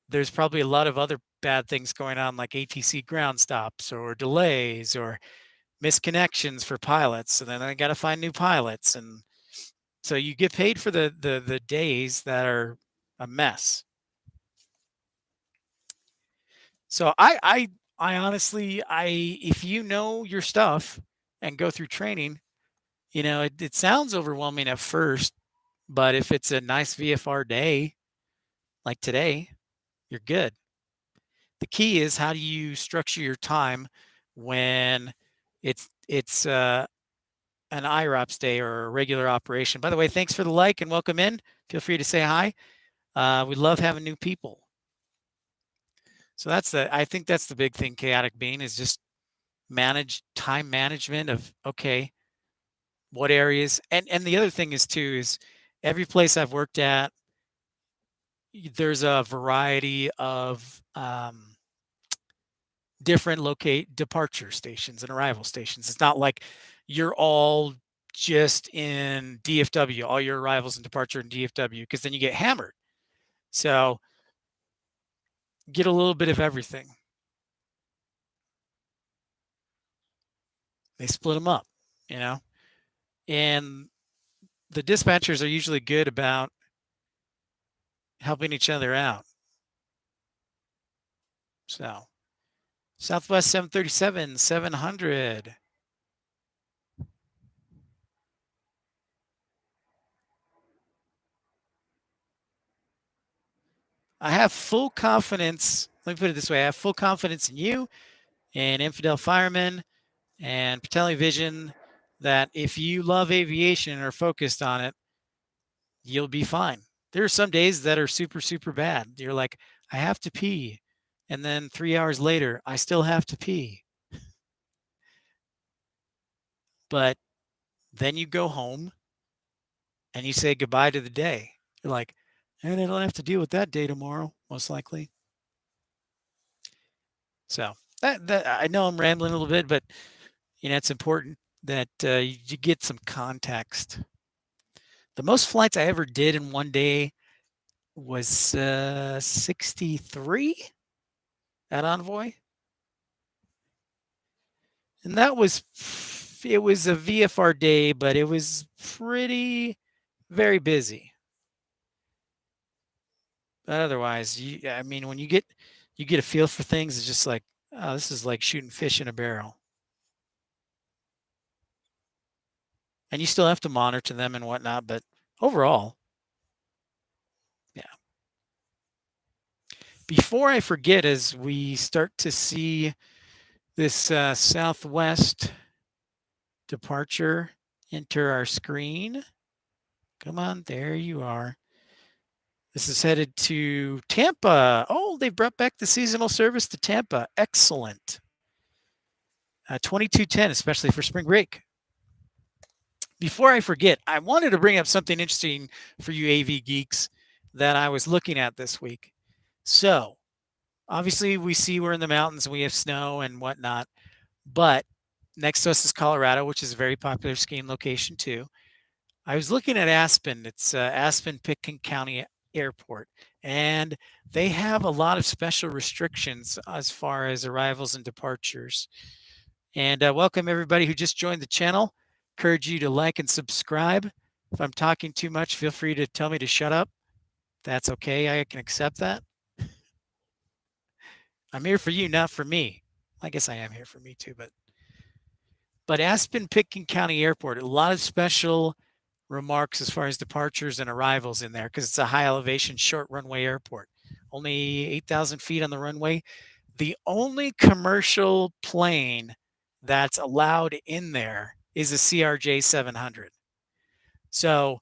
there's probably a lot of other bad things going on, like ATC ground stops or delays or misconnections for pilots. And then I got to find new pilots. And so you get paid for the days that are a mess. So I honestly, if you know your stuff, and go through training, it sounds overwhelming at first, but if it's a nice VFR day like today, you're good. The key is how do you structure your time when it's an IROPS day or a regular operation. By the way, thanks for the like and welcome in. Feel free to say hi. We love having new people. So I think that's the big thing, chaotic being, is just manage time management of, okay, what areas, and the other thing is too, is every place I've worked at, there's a variety of different locate departure stations and arrival stations. It's not like you're all just in DFW, all your arrivals and departure in DFW, because then you get hammered. So get a little bit of everything. They split them up, and the dispatchers are usually good about helping each other out. So Southwest 737, 700. I have full confidence. Let me put it this way. I have full confidence in you and Infidel Fireman and Patelli Vision that if you love aviation and are focused on it, you'll be fine. There are some days that are super, super bad. You're like, I have to pee. And then 3 hours later, I still have to pee. But then you go home and you say goodbye to the day. You're like, and I don't have to deal with that day tomorrow, most likely. So that I know I'm rambling a little bit, but it's important that you get some context. The most flights I ever did in one day was 63 at Envoy, and it was a VFR day, but it was very busy. But otherwise, when you get a feel for things, it's just like, oh, this is like shooting fish in a barrel. And you still have to monitor them and whatnot, but overall, yeah. Before I forget, as we start to see this Southwest departure enter our screen. Come on, there you are. This is headed to Tampa. Oh, they brought back the seasonal service to Tampa. Excellent. 2210, especially for spring break. Before I forget, I wanted to bring up something interesting for you AV geeks that I was looking at this week. So, obviously, we see we're in the mountains and we have snow and whatnot, but next to us is Colorado, which is a very popular skiing location too. I was looking at Aspen. It's Aspen-Pitkin County Airport, and they have a lot of special restrictions as far as arrivals and departures. And welcome everybody who just joined the channel. Encourage you to like and subscribe. If I'm talking too much, feel free to tell me to shut up. That's okay. I can accept that. I'm here for you, not for me. I guess I am here for me too, but Aspen-Pitkin County Airport, a lot of special remarks as far as departures and arrivals in there because it's a high elevation, short runway airport. Only 8,000 feet on the runway. The only commercial plane that's allowed in there is a CRJ 700. So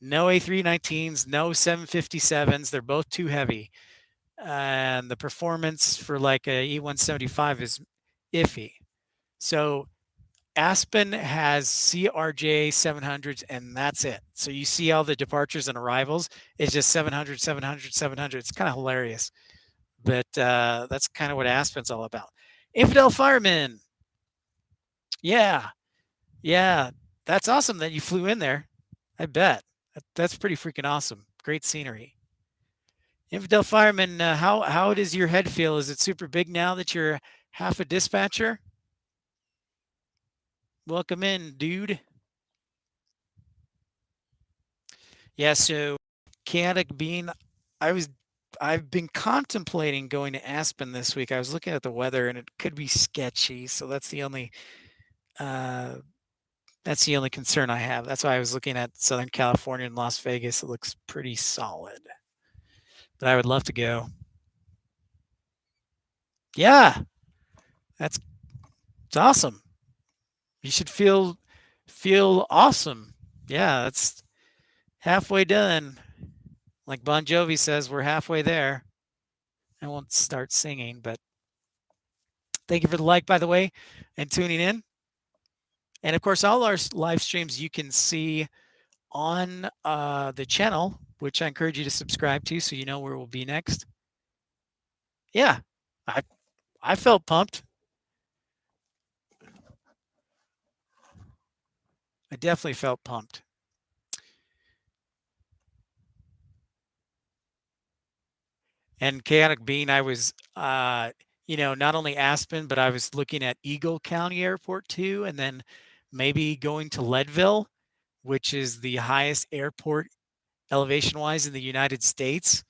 no A319s, no 757s. They're both too heavy. And the performance for like a E175 is iffy. So Aspen has CRJ 700s, and that's it. So you see all the departures and arrivals. It's just 700, 700, 700. It's kind of hilarious. But that's kind of what Aspen's all about. Infidel Fireman. Yeah. Yeah. That's awesome that you flew in there. I bet. That's pretty freaking awesome. Great scenery. Infidel Fireman, how does your head feel? Is it super big now that you're half a dispatcher? Welcome in, dude. Yeah, so chaotic being, I've been contemplating going to Aspen this week. I was looking at the weather and it could be sketchy, so that's the only Uh, that's the only concern I have. That's why I was looking at Southern California and Las Vegas. It looks pretty solid, but I would love to go. Yeah, that's it's awesome. You should feel awesome. Yeah, that's halfway done. Like Bon Jovi says, we're halfway there. I won't start singing, but thank you for the like, by the way, and tuning in. And of course, all our live streams you can see on the channel, which I encourage you to subscribe to so you know where we'll be next. Yeah, I I felt pumped. I definitely felt pumped. And Chaotic Bean, I was, not only Aspen, but I was looking at Eagle County Airport too, and then maybe going to Leadville, which is the highest airport elevation wise in the United States.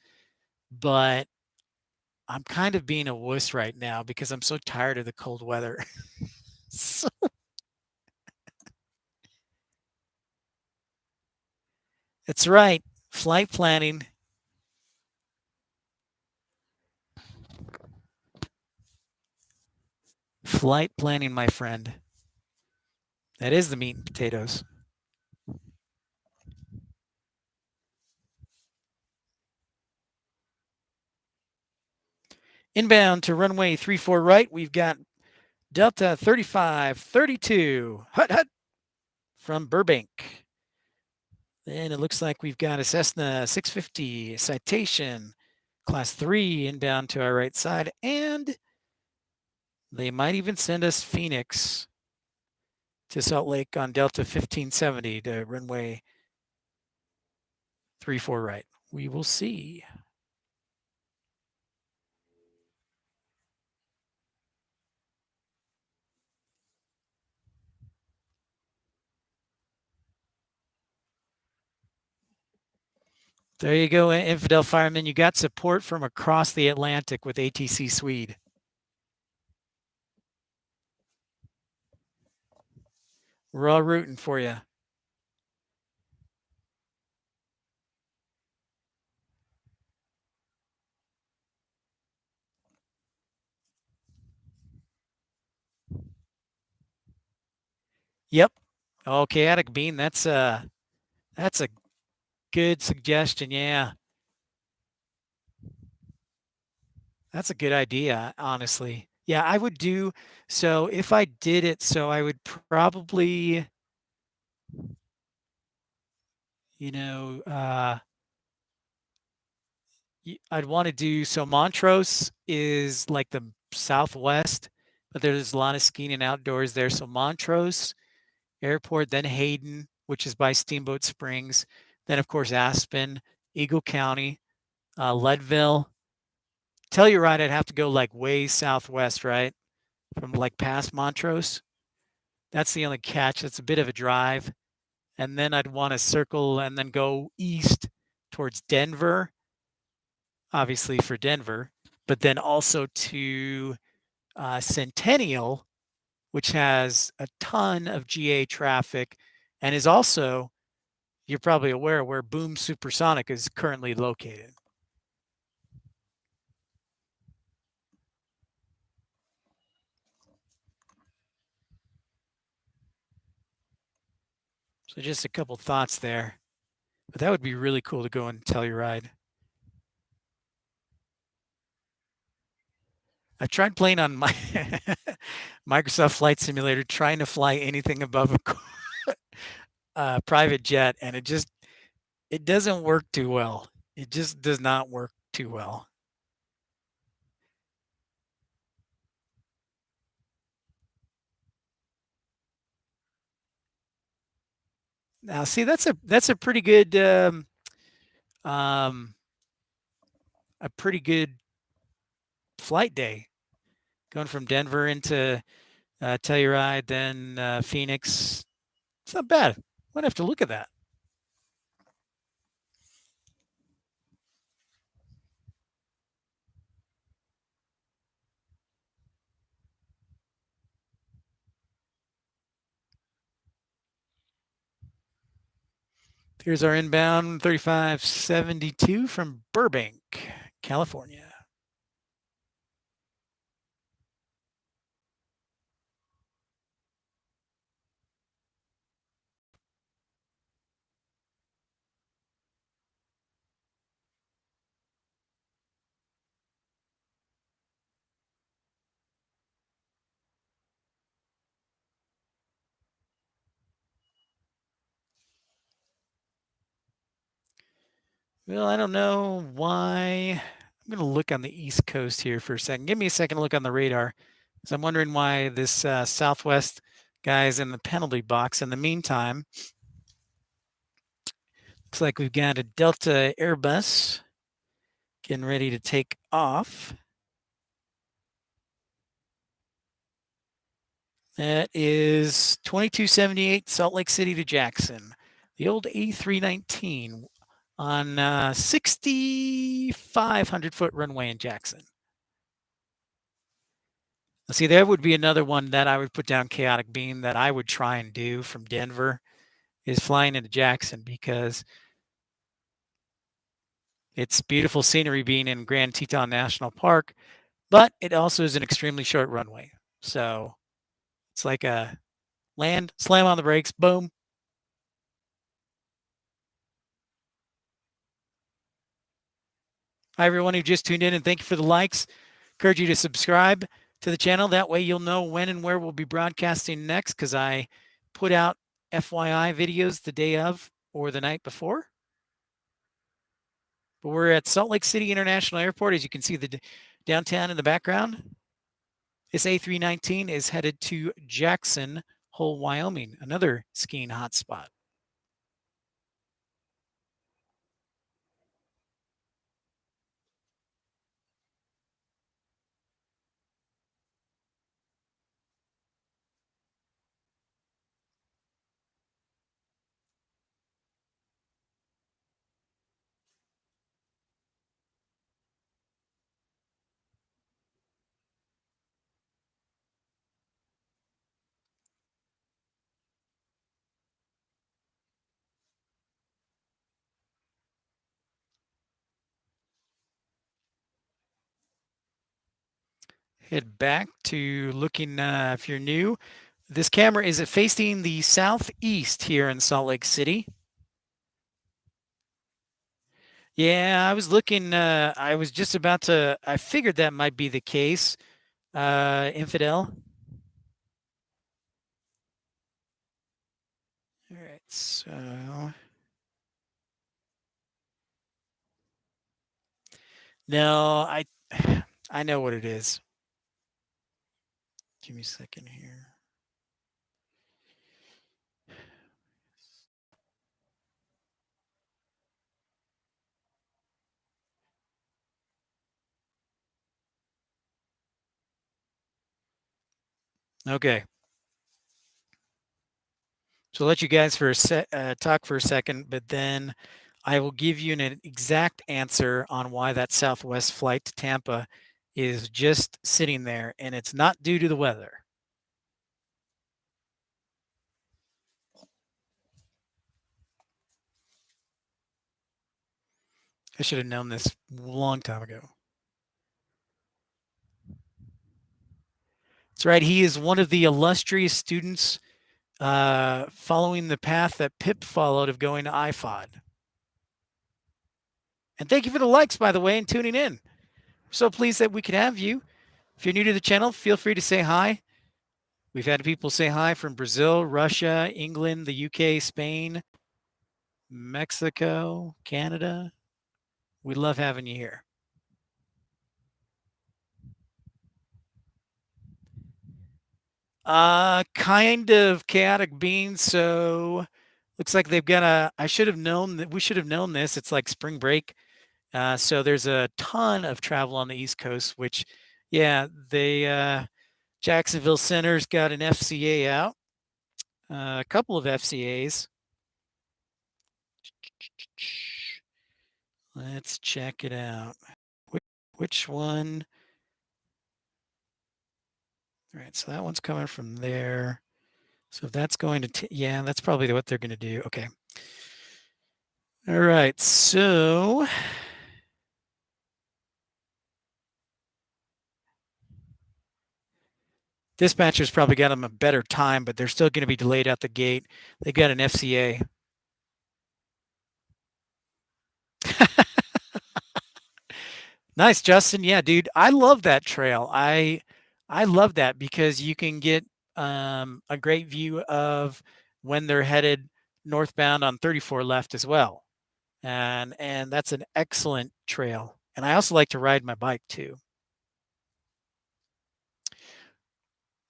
But I'm kind of being a wuss right now because I'm so tired of the cold weather. So that's right. Flight planning. Flight planning, my friend. That is the meat and potatoes. Inbound to runway 34 right, we've got Delta 3532. Hut hut from Burbank. Then it looks like we've got a Cessna 650 Citation, Class 3 inbound to our right side. And they might even send us Phoenix to Salt Lake on Delta 1570 to runway 34 right. We will see. There you go, Infidel Fireman. You got support from across the Atlantic with ATC Swede. We're all rooting for you. Yep. Oh, Chaotic Bean. That's a good suggestion. Yeah, that's a good idea. Honestly, yeah, I would do so if I did it. So I would probably, you know, I'd want to do so. Montrose is like the southwest, but there's a lot of skiing and outdoors there. So Montrose Airport, then Hayden, which is by Steamboat Springs, then of course Aspen, Eagle County, Leadville. Telluride, I'd have to go like way southwest, right? From like past Montrose. That's the only catch. That's a bit of a drive. And then I'd want to circle and then go east towards Denver, obviously for Denver, but then also to Centennial, which has a ton of GA traffic and is also, you're probably aware, where Boom Supersonic is currently located. So just a couple thoughts there. But that would be really cool to go and Telluride. I've tried playing on my Microsoft Flight Simulator, trying to fly anything above a private jet, and it doesn't work too well. It just does not work too well. Now, see, that's um, a pretty good flight day, going from Denver into Telluride, then Phoenix. It's not bad. Might have to look at that. Here's our inbound 3572 from Burbank, California. Well, I don't know why. I'm going to look on the East Coast here for a second. Give me a second to look on the radar, because I'm wondering why this Southwest guy is in the penalty box. In the meantime, looks like we've got a Delta Airbus getting ready to take off. That is 2278 Salt Lake City to Jackson. The old A319 on 6,500-foot runway in Jackson. See, there would be another one that I would put down chaotic beam that I would try and do from Denver is flying into Jackson, because it's beautiful scenery being in Grand Teton National Park, but it also is an extremely short runway. So it's like a land, slam on the brakes, boom. Hi, everyone who just tuned in, and thank you for the likes. Encourage you to subscribe to the channel. That way you'll know when and where we'll be broadcasting next, because I put out FYI videos the day of or the night before. But we're at Salt Lake City International Airport. As you can see the downtown in the background. This A319 is headed to Jackson Hole, Wyoming, another skiing hotspot. Head back to looking, if you're new, this camera is facing the southeast here in Salt Lake City. Yeah, I was looking, I was just about to, I figured that might be the case. Infidel. All right, so no, I know what it is. Give me a second here. Okay. So I'll let you guys talk for a second, but then I will give you an exact answer on why that Southwest flight to Tampa is just sitting there, and it's not due to the weather. I should have known this a long time ago. That's right. He is one of the illustrious students following the path that Pip followed of going to IFOD. And thank you for the likes, by the way, and tuning in. We're so pleased that we could have you. If you're new to the channel, feel free to say hi. We've had people say hi from Brazil, Russia, England, the UK, Spain, Mexico, Canada. We love having you here. Kind of chaotic beans. So looks like they've got a, I should have known that we should have known this. It's like spring break. So there's a ton of travel on the East Coast, which, yeah, Jacksonville Center's got an FCA out, a couple of FCAs. Let's check it out. Which one? All right, so that one's coming from there. So if that's going to, yeah, that's probably what they're going to do. Okay. All right, so dispatcher's probably got them a better time, but they're still going to be delayed out the gate. They got an FCA. Nice, Justin. Yeah, dude, I love that trail. I love that because you can get a great view of when they're headed northbound on 34 left as well. And that's an excellent trail. And I also like to ride my bike too.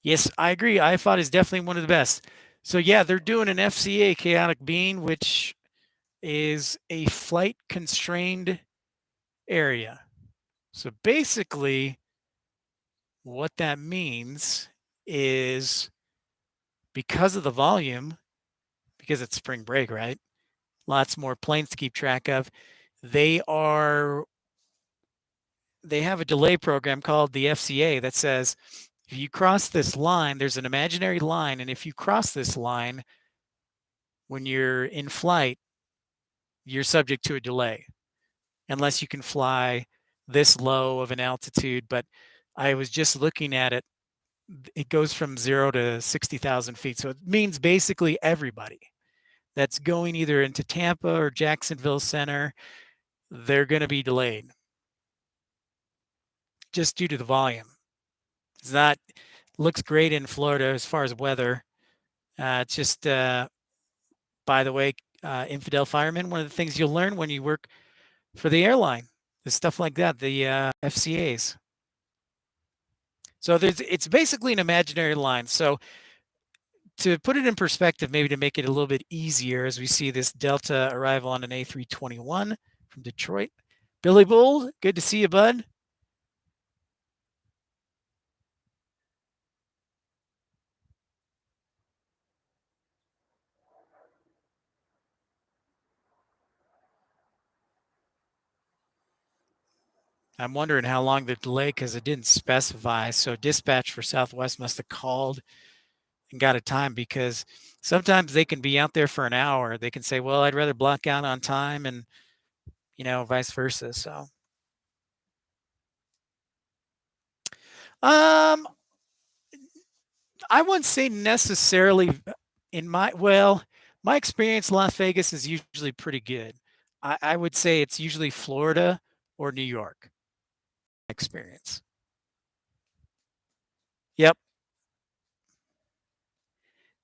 Yes, I agree. IFOD is definitely one of the best. So yeah, they're doing an FCA chaotic bean, which is a flight constrained area. So basically, what that means is because of the volume, because it's spring break, right? Lots more planes to keep track of. They are they have a delay program called the FCA that says if you cross this line, there's an imaginary line, and if you cross this line when you're in flight, you're subject to a delay unless you can fly this low of an altitude. But I was just looking at it. It goes from 0 to 60,000 feet. So it means basically everybody that's going either into Tampa or Jacksonville Center, they're going to be delayed just due to the volume. It's not looks great in Florida as far as weather. It's just by the way, infidel firemen. One of the things you'll learn when you work for the airline is stuff like that. The FCAs. So it's basically an imaginary line. So to put it in perspective, maybe to make it a little bit easier, as we see this Delta arrival on an A321 from Detroit. Billy Bull, good to see you, bud. I'm wondering how long the delay because it didn't specify. So dispatch for Southwest must have called and got a time because sometimes they can be out there for an hour. They can say, "Well, I'd rather block out on time," and vice versa. So, um, I wouldn't say necessarily my experience, Las Vegas is usually pretty good. I would say it's usually Florida or New York experience. Yep.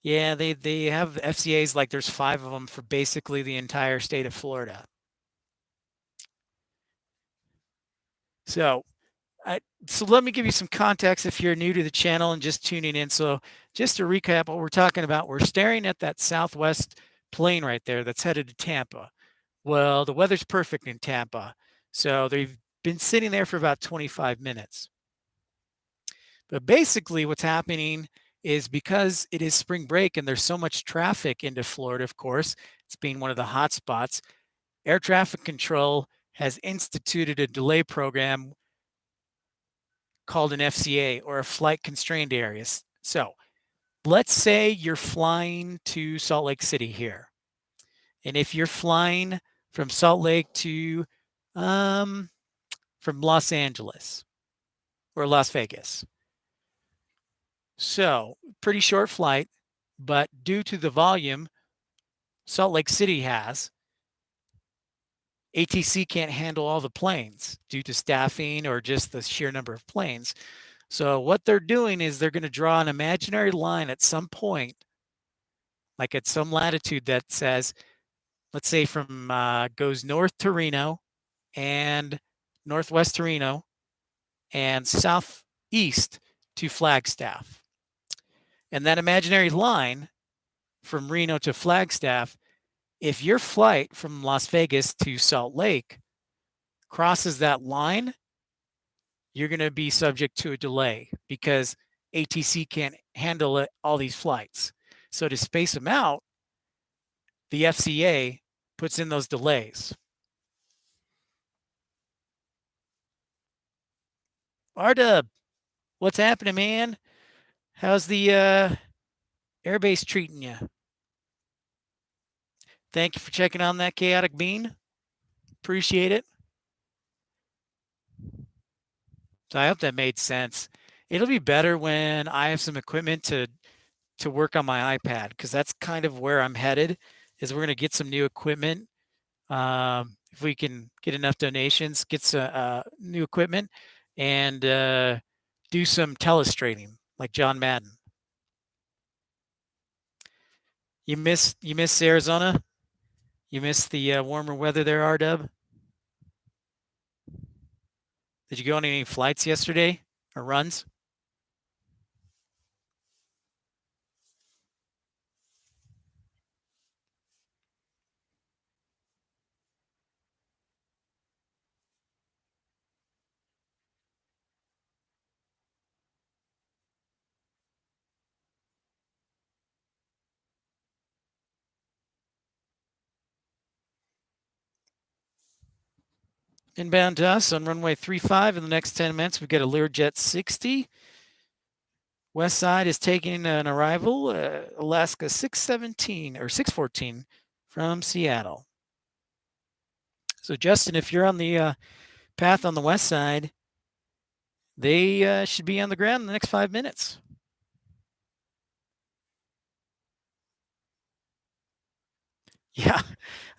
Yeah, they have FCAs like there's 5 of them for basically the entire state of Florida. So, I so let me give you some context if you're new to the channel and just tuning in. So, just to recap what we're talking about, we're staring at that southwest plane right there that's headed to Tampa. Well, the weather's perfect in Tampa. So, they've been sitting there for about 25 minutes. But basically what's happening is because it is spring break and there's so much traffic into Florida, of course, it's being one of the hot spots. Air traffic control has instituted a delay program called an FCA or a flight constrained areas. So let's say you're flying to Salt Lake City here. And if you're flying from Salt Lake to um, from Los Angeles or Las Vegas. So pretty short flight, but due to the volume Salt Lake City has, ATC can't handle all the planes due to staffing or just the sheer number of planes. So what they're doing is they're going to draw an imaginary line at some point, like at some latitude that says, let's say from goes north to Reno and northwest to Reno and southeast to Flagstaff. And that imaginary line from Reno to Flagstaff, if your flight from Las Vegas to Salt Lake crosses that line, you're going to be subject to a delay because ATC can't handle it, all these flights. So to space them out, the FCA puts in those delays. Ardub, what's happening, man? How's the airbase treating you? Thank you for checking on that chaotic bean. Appreciate it. So I hope that made sense. It'll be better when I have some equipment to work on my iPad because that's kind of where I'm headed. Is we're gonna get some new equipment. If we can get enough donations, get some new equipment, and do some telestrating like John Madden. You miss Arizona? You miss the warmer weather there, RW? Did you go on any flights yesterday or runs? Inbound to us on runway 35 in the next 10 minutes. We've got a Learjet 60. West side is taking an arrival, Alaska 617 or 614 from Seattle. So, Justin, if you're on the path on the west side, they should be on the ground in the next 5 minutes. Yeah,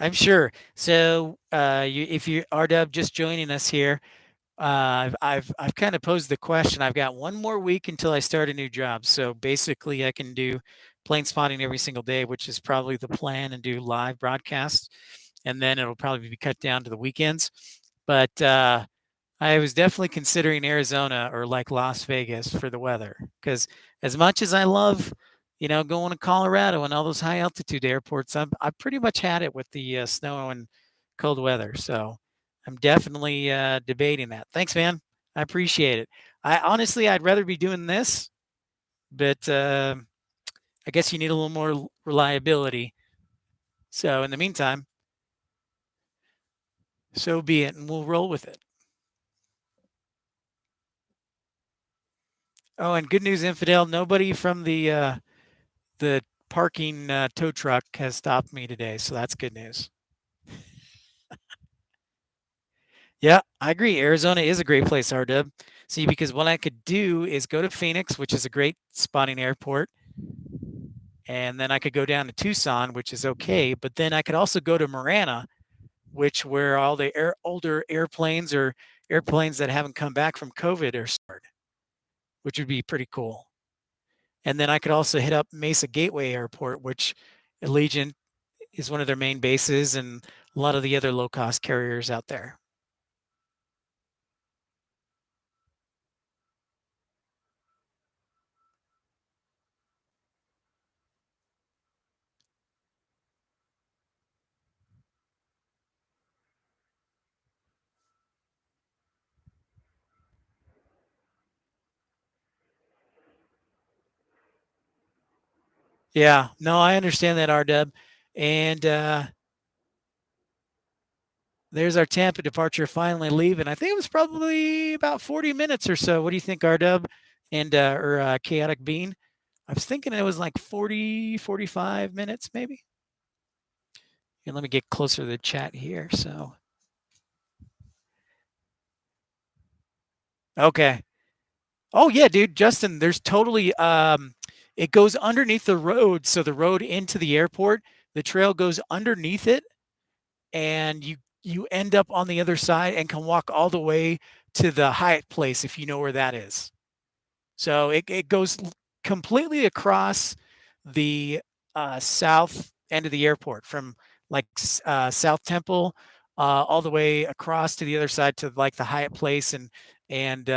I'm sure. So, if you RW just joining us here, I've kind of posed the question. I've got one more week until I start a new job. So basically, I can do plane spotting every single day, which is probably the plan, and do live broadcasts, and then it'll probably be cut down to the weekends. But I was definitely considering Arizona or like Las Vegas for the weather because as much as I love, going to Colorado and all those high altitude airports, I've pretty much had it with the snow and cold weather. So I'm definitely debating that. Thanks, man. I appreciate it. I honestly, I'd rather be doing this, but I guess you need a little more reliability. So in the meantime, so be it, and we'll roll with it. Oh, and good news, Infidel. Nobody from the parking tow truck has stopped me today, so that's good news. Yeah, I agree. Arizona is a great place, RW. See, because what I could do is go to Phoenix, which is a great spotting airport, and then I could go down to Tucson, which is okay. But then I could also go to Marana, which where all the older airplanes or airplanes that haven't come back from COVID are stored, which would be pretty cool. And then I could also hit up Mesa Gateway Airport, which Allegiant is one of their main bases, and a lot of the other low cost carriers out there. Yeah, no, I understand that, RW. And there's our Tampa departure finally leaving. I think it was probably about 40 minutes or so. What do you think, RW and or Chaotic Bean? I was thinking it was like 40, 45 minutes maybe. And let me get closer to the chat here. So, okay. Oh yeah, dude, Justin, there's totally it goes underneath the road, so the road into the airport, the trail goes underneath it and you end up on the other side and can walk all the way to the Hyatt place if you know where that is. So it goes completely across the south end of the airport from like South Temple all the way across to the other side to like the Hyatt place and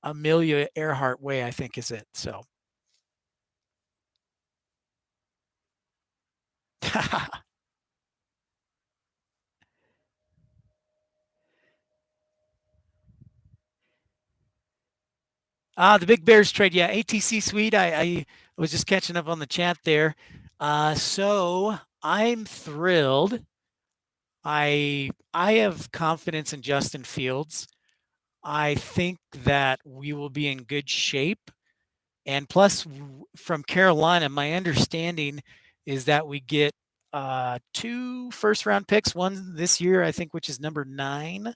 Amelia Earhart Way, I think is it. So the Big Bears trade, yeah, ATC Suite. I was just catching up on the chat there. So I'm thrilled. I have confidence in Justin Fields. I think that we will be in good shape. And plus, from Carolina, my understanding is that we get 2 first round picks, one this year, I think, which is number 9,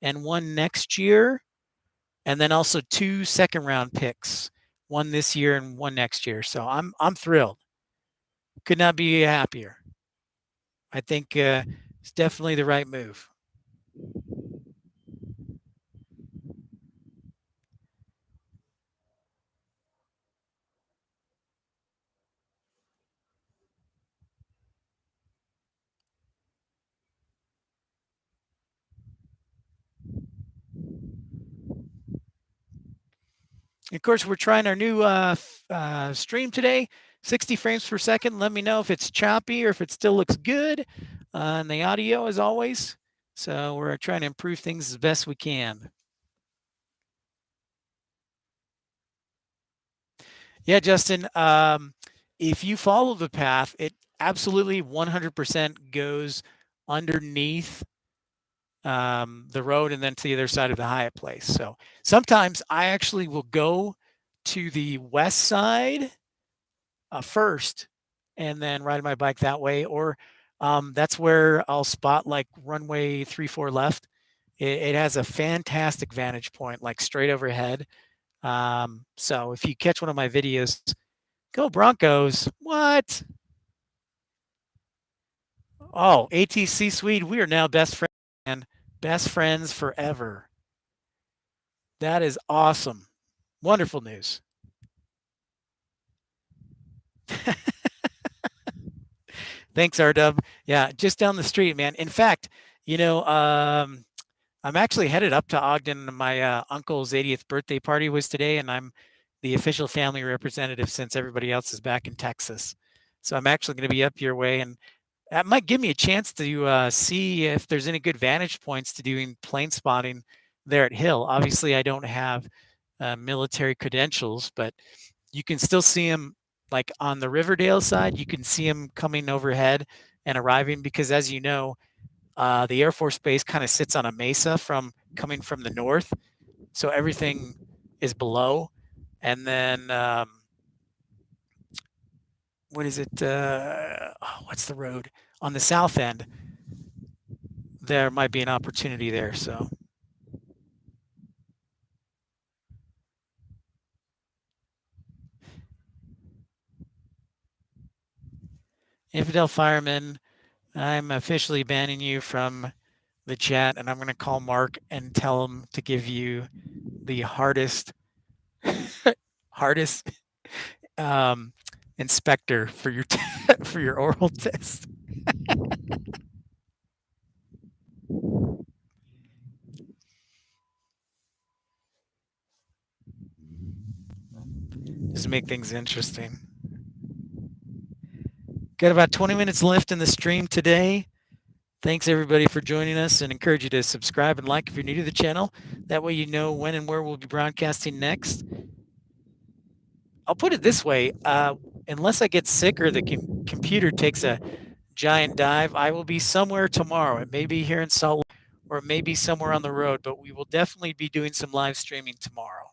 and one next year. And then also 2 second round picks, one this year and one next year. So I'm thrilled. Could not be happier. I think it's definitely the right move. Of course, we're trying our new stream today, 60 frames per second. Let me know if it's choppy or if it still looks good on the audio, as always. So we're trying to improve things as best we can. Yeah, Justin, if you follow the path, it absolutely 100% goes underneath the road and then to the other side of the Hyatt Place. So sometimes I actually will go to the west side first and then ride my bike that way. Or that's where I'll spot like runway 3-4 left. It has a fantastic vantage point, like straight overhead. So if you catch one of my videos, go Broncos. What? Oh, ATC Swede, we are now best friends and best friends forever. That is awesome. Wonderful news. Thanks, RW. Yeah, just down the street, man. In fact, you know, I'm actually headed up to Ogden. My uncle's 80th birthday party was today, and I'm the official family representative since everybody else is back in Texas. So I'm actually going to be up your way, and that might give me a chance to see if there's any good vantage points to doing plane spotting there at Hill. Obviously, I don't have military credentials, but you can still see them like on the Riverdale side. You can see them coming overhead and arriving because, as you know, the Air Force Base kind of sits on a mesa from coming from the north, so everything is below. And then what is it? What's the road on the south end? There might be an opportunity there. So Infidel Fireman, I'm officially banning you from the chat, and I'm going to call Mark and tell him to give you the hardest, hardest inspector for your for your oral test. Just to make things interesting. Got about 20 minutes left in the stream today. Thanks everybody for joining us, and encourage you to subscribe and like if you're new to the channel. That way you know when and where we'll be broadcasting next. I'll put it this way, unless I get sick or the computer takes a giant dive, I will be somewhere tomorrow. It may be here in Salt Lake or it may be somewhere on the road, but we will definitely be doing some live streaming tomorrow.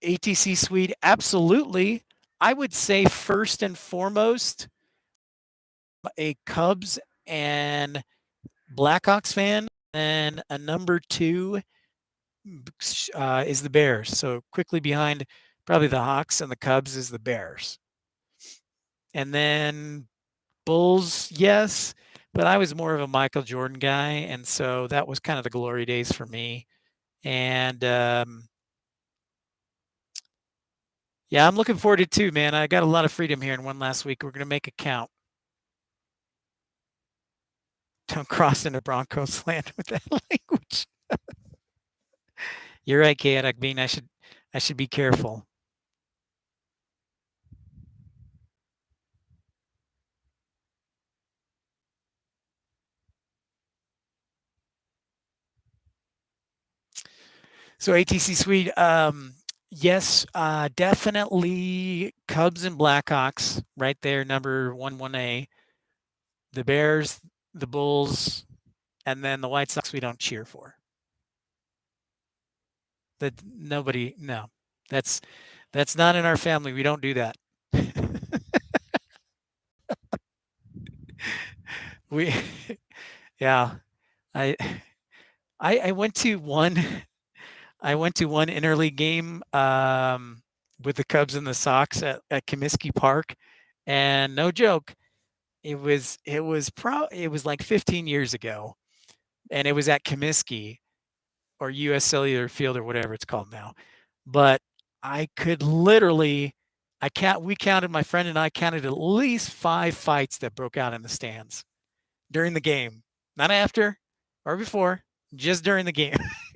ATC Suite, absolutely. I would say first and foremost, a Cubs and Blackhawks fan, and a number 2 is the Bears. So quickly behind probably the Hawks and the Cubs is the Bears. And then Bulls, yes, but I was more of a Michael Jordan guy, and so that was kind of the glory days for me. And yeah, I'm looking forward to it too, man. I got a lot of freedom here in one last week. We're going to make it count. Don't cross into Broncos land with that language. You're right, Chaotic Bean. I should be careful. So ATC Suite, yes, definitely Cubs and Blackhawks right there, number 1A. The Bears, the Bulls, and then the White Sox we don't cheer for. That nobody, no. That's That's not in our family. We don't do that. We, yeah, I, I went to one, I went to one interleague game with the Cubs and the Sox at Comiskey Park, and no joke, it was like 15 years ago, and it was at Comiskey or U.S. Cellular Field or whatever it's called now. But I could literally, we counted, my friend and I counted at least 5 fights that broke out in the stands during the game, not after or before, just during the game.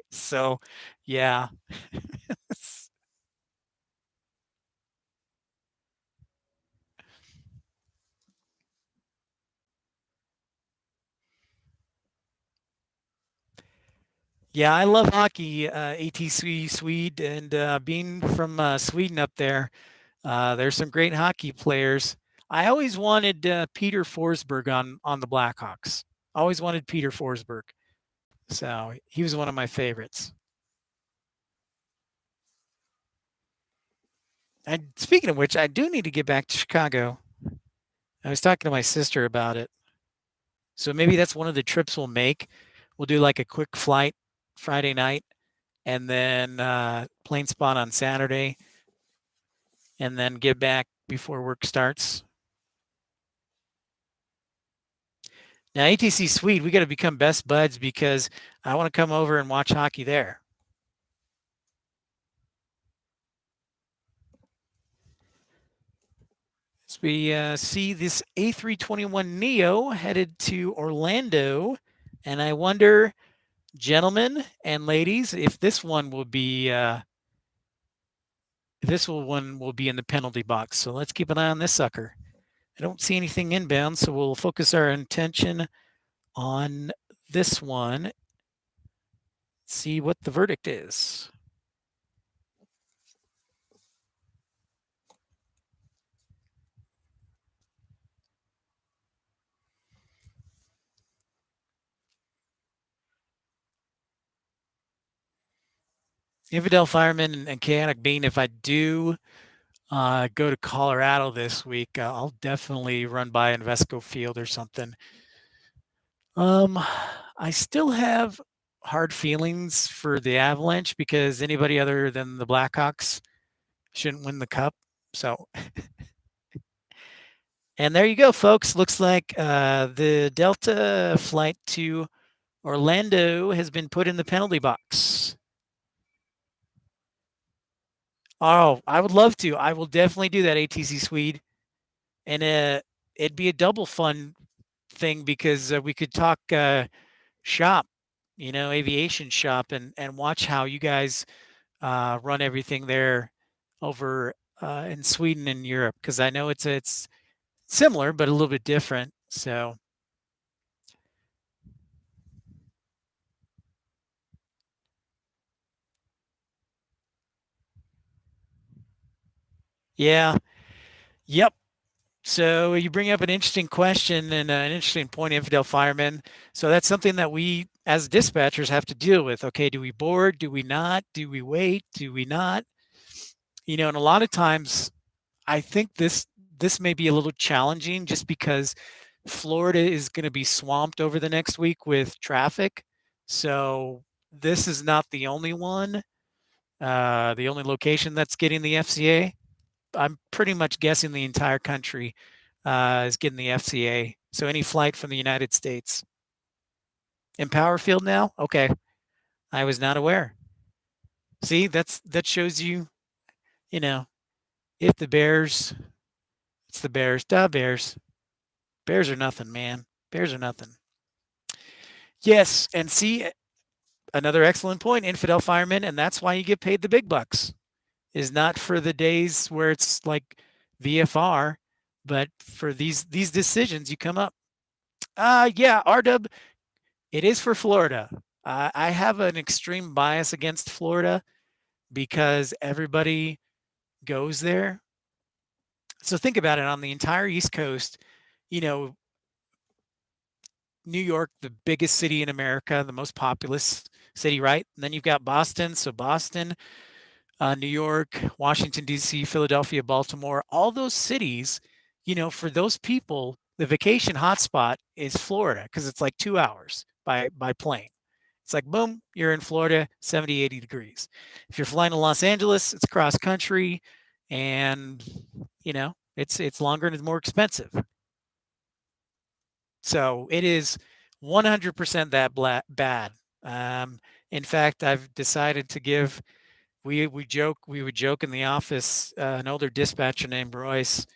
So, yeah. Yeah, I love hockey, ATC Swede, and being from Sweden up there, there's some great hockey players. I always wanted Peter Forsberg on the Blackhawks. Always wanted Peter Forsberg. So he was one of my favorites. And speaking of which, I do need to get back to Chicago. I was talking to my sister about it. So maybe that's one of the trips we'll make. We'll do like a quick flight Friday night and then plane spot on Saturday and then get back before work starts. Now, ATC Suite, we got to become best buds because I want to come over and watch hockey there. As we see this A321 Neo headed to Orlando, and I wonder, gentlemen and ladies, if this one will be one will be in the penalty box. So let's keep an eye on this sucker. I don't see anything inbound, so we'll focus our attention on this one. See what the verdict is. Infidel Fireman and Chaotic Bean, if I do go to Colorado this week, I'll definitely run by Invesco Field or something. Um, I still have hard feelings for the Avalanche because anybody other than the Blackhawks shouldn't win the cup. So, and there you go, folks. Looks like the Delta flight to Orlando has been put in the penalty box. Oh, I would love to. I will definitely do that, ATC Swede. And it'd be a double fun thing because we could talk shop, aviation shop, and watch how you guys run everything there over in Sweden and Europe. Because I know it's similar but a little bit different. So yeah, yep. So you bring up an interesting question and an interesting point, Infidel Fireman. So that's something that we, as dispatchers, have to deal with. Okay, do we board? Do we not? Do we wait? Do we not? And a lot of times, I think this may be a little challenging just because Florida is going to be swamped over the next week with traffic. So this is not the only one, the only location that's getting the FCA. I'm pretty much guessing the entire country is getting the FCA. So any flight from the United States. In Powerfield now? Okay. I was not aware. See, that shows you, you know, if the Bears, it's the Bears. Duh, Bears. Bears are nothing, man. Bears are nothing. Yes, and see, another excellent point, infidel firemen, and that's why you get paid the big bucks. Is not for the days where it's like VFR, but for these decisions you come up. Yeah, RW, it is for Florida. I have an extreme bias against Florida because everybody goes there. So think about it on the entire East Coast, you know, New York, the biggest city in America, the most populous city, right? And then you've got Boston. So Boston, New York, Washington, D.C., Philadelphia, Baltimore, all those cities, for those people, the vacation hotspot is Florida because it's like 2 hours by plane. It's like, boom, you're in Florida, 70, 80 degrees. If you're flying to Los Angeles, it's cross country and, it's longer and it's more expensive. So it is 100% that bad. Um, in fact, I've decided to give we would joke in the office. An older dispatcher named Royce.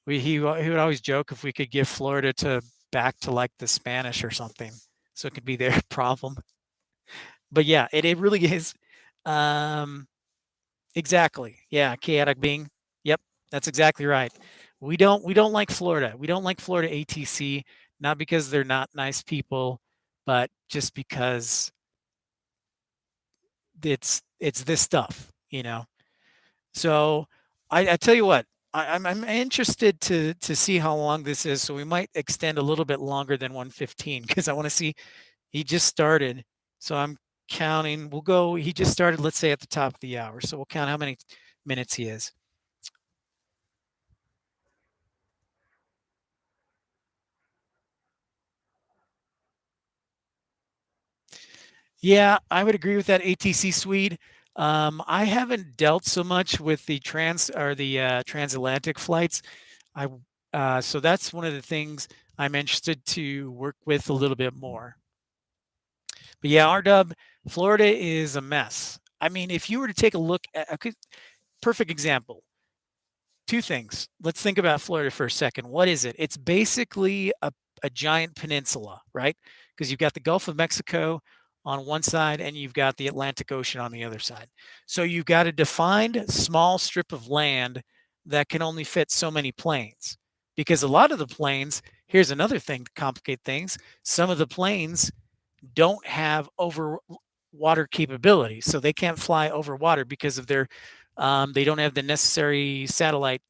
He would always joke if we could give Florida to back to like the Spanish or something, so it could be their problem. But yeah, it really is. Um, exactly. Yeah, chaotic being. Yep, that's exactly right. We don't like Florida. We don't like Florida ATC, not because they're not nice people, but just because it's this stuff. So I tell you what, I'm interested to see how long this is. So we might extend a little bit longer than 115 because I want to see. He just started, so I'm counting. We'll go. He just started. Let's say at the top of the hour. So we'll count how many minutes he is. Yeah, I would agree with that ATC Swede. I haven't dealt so much with the transatlantic flights. I so that's one of the things I'm interested to work with a little bit more. But yeah, RW, Florida is a mess. I mean, if you were to take a look at a perfect example, two things. Let's think about Florida for a second. What is it? It's basically a giant peninsula, right? Because you've got the Gulf of Mexico on one side and you've got the Atlantic Ocean on the other side. So you've got a defined small strip of land that can only fit so many planes. Because a lot of the planes, here's another thing to complicate things, some of the planes don't have over water capability. So they can't fly over water because of they don't have the necessary satellite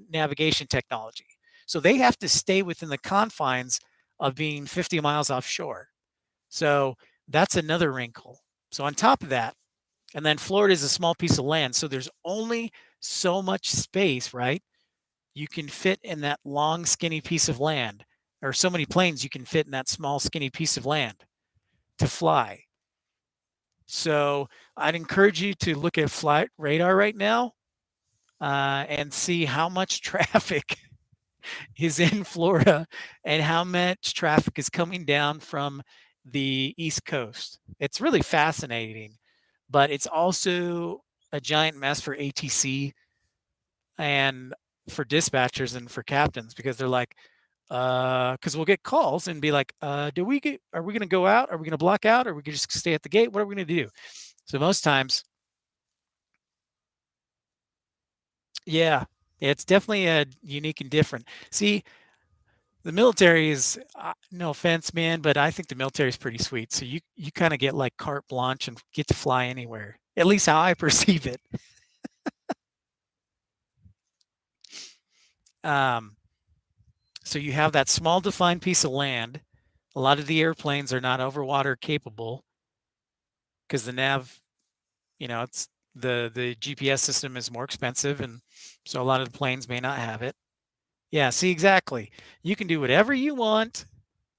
navigation technology. So they have to stay within the confines of being 50 miles offshore. So that's another wrinkle. So on top of that, and then Florida is a small piece of land. So there's only so much space, right? You can fit in that long, skinny piece of land, or so many planes you can fit in that small, skinny piece of land to fly. So I'd encourage you to look at flight radar right now and see how much traffic is in Florida and how much traffic is coming down from the East Coast. It's really fascinating, but it's also a giant mess for ATC and for dispatchers and for captains because they're like, because we'll get calls and be like, are we going to go out? Are we going to block out? Or are we going to just stay at the gate? What are we going to do? So most times, yeah, it's definitely unique and different. See, the military is no offense, man, but I think the military is pretty sweet. So you kind of get like carte blanche and get to fly anywhere. At least how I perceive it. Um, so you have that small defined piece of land. A lot of the airplanes are not over water capable because the nav, it's the GPS system is more expensive, and so a lot of the planes may not have it. Yeah, see exactly. You can do whatever you want,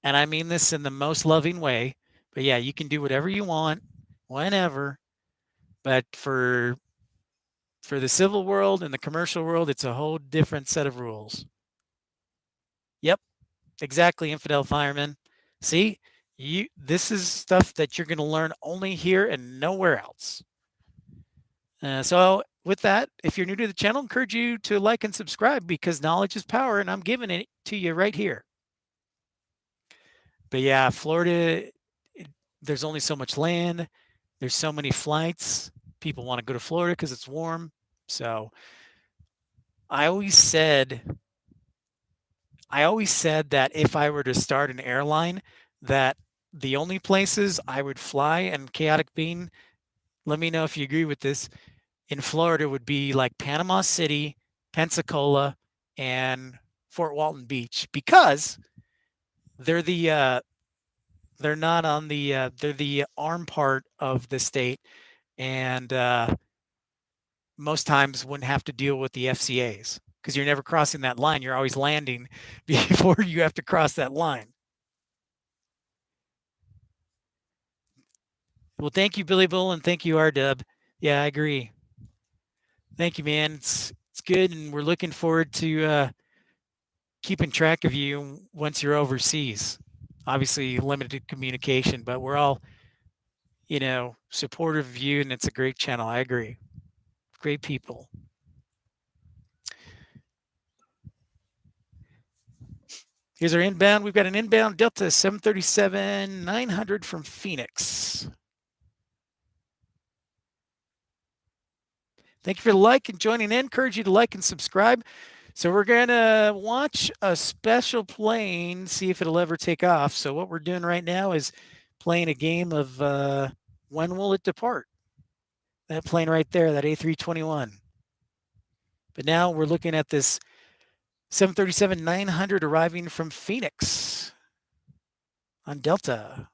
and I mean this in the most loving way. But yeah, you can do whatever you want, whenever. But for the civil world and the commercial world, it's a whole different set of rules. Yep, exactly, infidel fireman. See, this is stuff that you're going to learn only here and nowhere else. So with that, if you're new to the channel, I encourage you to like and subscribe because knowledge is power, and I'm giving it to you right here. But yeah, Florida, there's only so much land. There's so many flights. People want to go to Florida because it's warm. So I always said I always said that if I were to start an airline, that the only places I would fly and chaotic being, let me know if you agree with this, in Florida would be like Panama City, Pensacola, and Fort Walton Beach because they're they're not on they're the arm part of the state and most times wouldn't have to deal with the FCAs because you're never crossing that line. You're always landing before you have to cross that line. Well, thank you, Billy Bull, and thank you, R-Dub. Yeah, I agree. Thank you, man. It's good, and we're looking forward to keeping track of you once you're overseas. Obviously, limited communication, but we're all, supportive of you, and it's a great channel. I agree. Great people. Here's our inbound. We've got an inbound Delta 737-900 from Phoenix. Thank you for the like and joining in. Encourage you to like and subscribe. So we're going to watch a special plane, see if it'll ever take off. So what we're doing right now is playing a game of when will it depart? That plane right there, that A321. But now we're looking at this 737-900 arriving from Phoenix on Delta.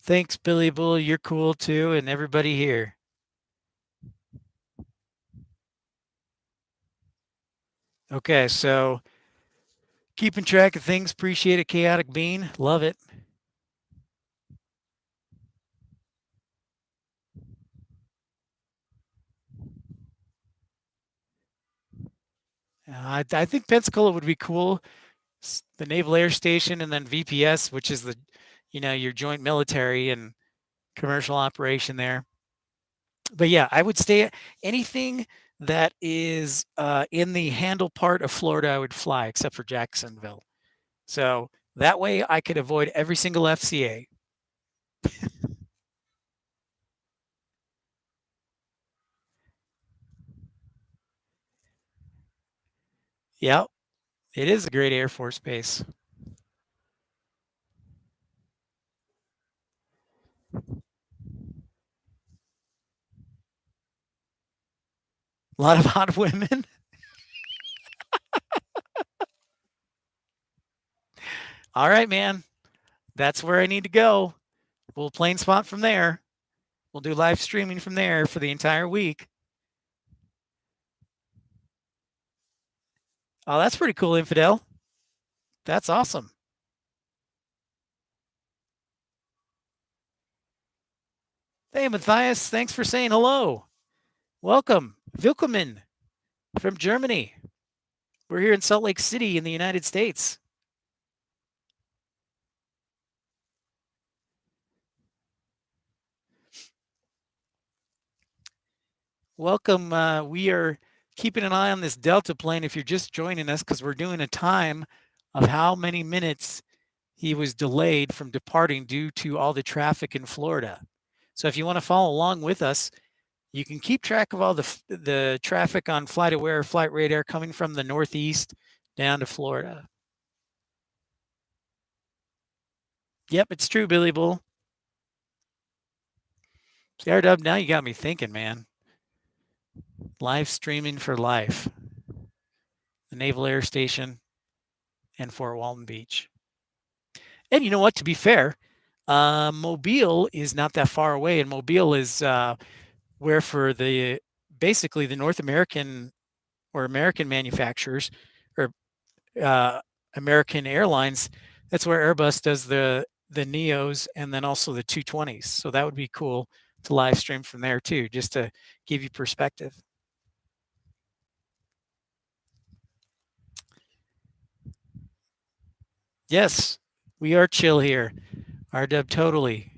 Thanks, Billy Bull. You're cool too, and everybody here. Okay, so keeping track of things. Appreciate it, Chaotic Bean. Love it. I think Pensacola would be cool. The Naval Air Station, and then VPS, which is your joint military and commercial operation there. But yeah, I would stay anything that is in the handle part of Florida. I would fly, except for Jacksonville. So that way, I could avoid every single FCA. Yeah, it is a great Air Force base. A lot of hot women. All right, man. That's where I need to go. We'll plane spot from there. We'll do live streaming from there for the entire week. Oh, that's pretty cool, Infidel. That's awesome. Hey, Matthias, thanks for saying hello. Welcome. Willkommen from Germany. We're here in Salt Lake City in the United States. Welcome. We are keeping an eye on this Delta plane if you're just joining us because we're doing a time of how many minutes he was delayed from departing due to all the traffic in Florida. So if you want to follow along with us, you can keep track of all the traffic on FlightAware, Flight Radar coming from the Northeast down to Florida. Yep, it's true, Billy Bull. CR-Dub, now you got me thinking, man. Live streaming for life. The Naval Air Station and Fort Walton Beach. And you know what? To be fair, Mobile is not that far away, and Mobile is where for basically the North American or American manufacturers or uh, American Airlines. That's where Airbus does the Neos and then also the 220s. So that would be cool to live stream from there too, just to give you perspective. Yes, we are chill here. R-Dub totally.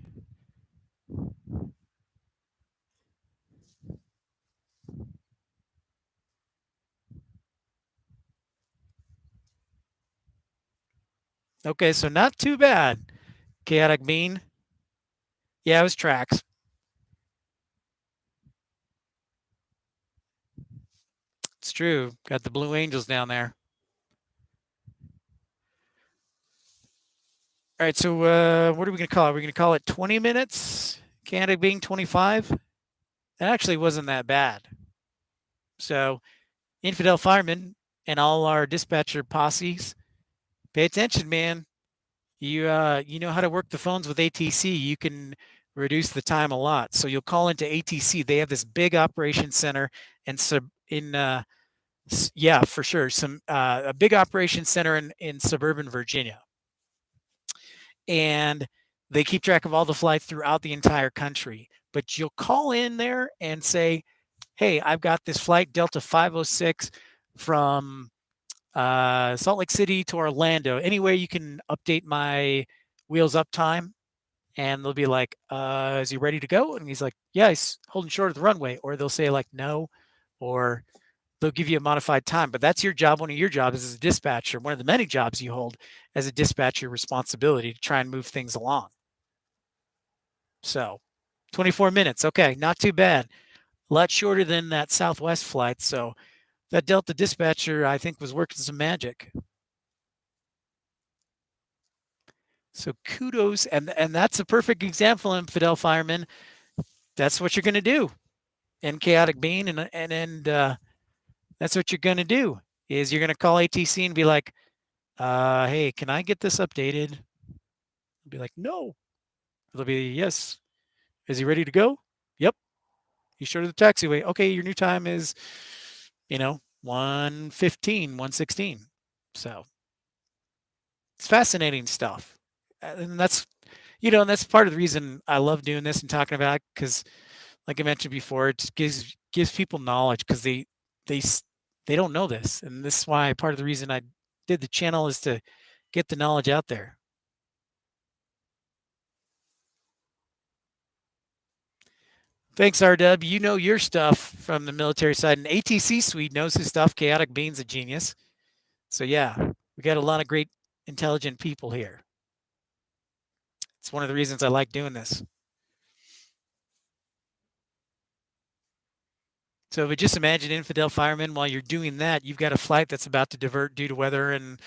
Okay, so not too bad. Chaotic Bean. Yeah, it was tracks. It's true. Got the Blue Angels down there. All right, so what are we going to call it? We're going to call it 20 minutes. Chaotic Bean 25. It actually wasn't that bad. So, Infidel Firemen and all our dispatcher posses, pay attention, man. You know how to work the phones with ATC. You can reduce the time a lot. So you'll call into ATC. They have this big operation center and yeah, for sure, some a big operation center in suburban Virginia, and they keep track of all the flights throughout the entire country. But you'll call in there and say, "Hey, I've got this flight Delta 506 from Salt Lake City to Orlando. Any way you can update my wheels up time?" And they'll be like, "Is he ready to go?" And he's like, "Yeah, he's holding short of the runway." Or they'll say like, "No," or they'll give you a modified time. But that's your job. One of your jobs as a dispatcher. One of the many jobs you hold as a dispatcher responsibility to try and move things along. So 24 minutes. Okay, not too bad. A lot shorter than that Southwest flight. So that Delta dispatcher, I think, was working some magic. So kudos, and that's a perfect example, Infidel Fireman. That's what you're going to do in Chaotic Bean, and that's what you're going to do is you're going to call ATC and be like, "Hey, can I get this updated?" I'll be like, "No." They'll be, "Yes." "Is he ready to go?" "Yep." "He's short of the taxiway." "Okay, your new time is, 1:15, 1:16. So it's fascinating stuff. And that's part of the reason I love doing this and talking about it because, like I mentioned before, it just gives people knowledge because they they don't know this, and this is why part of the reason I did the channel is to get the knowledge out there. Thanks, RW. You know your stuff from the military side, and ATC Swede knows his stuff. Chaotic Bean's a genius. So yeah, we got a lot of great, intelligent people here. It's one of the reasons I like doing this. So, but just imagine infidel firemen while you're doing that, you've got a flight that's about to divert due to weather and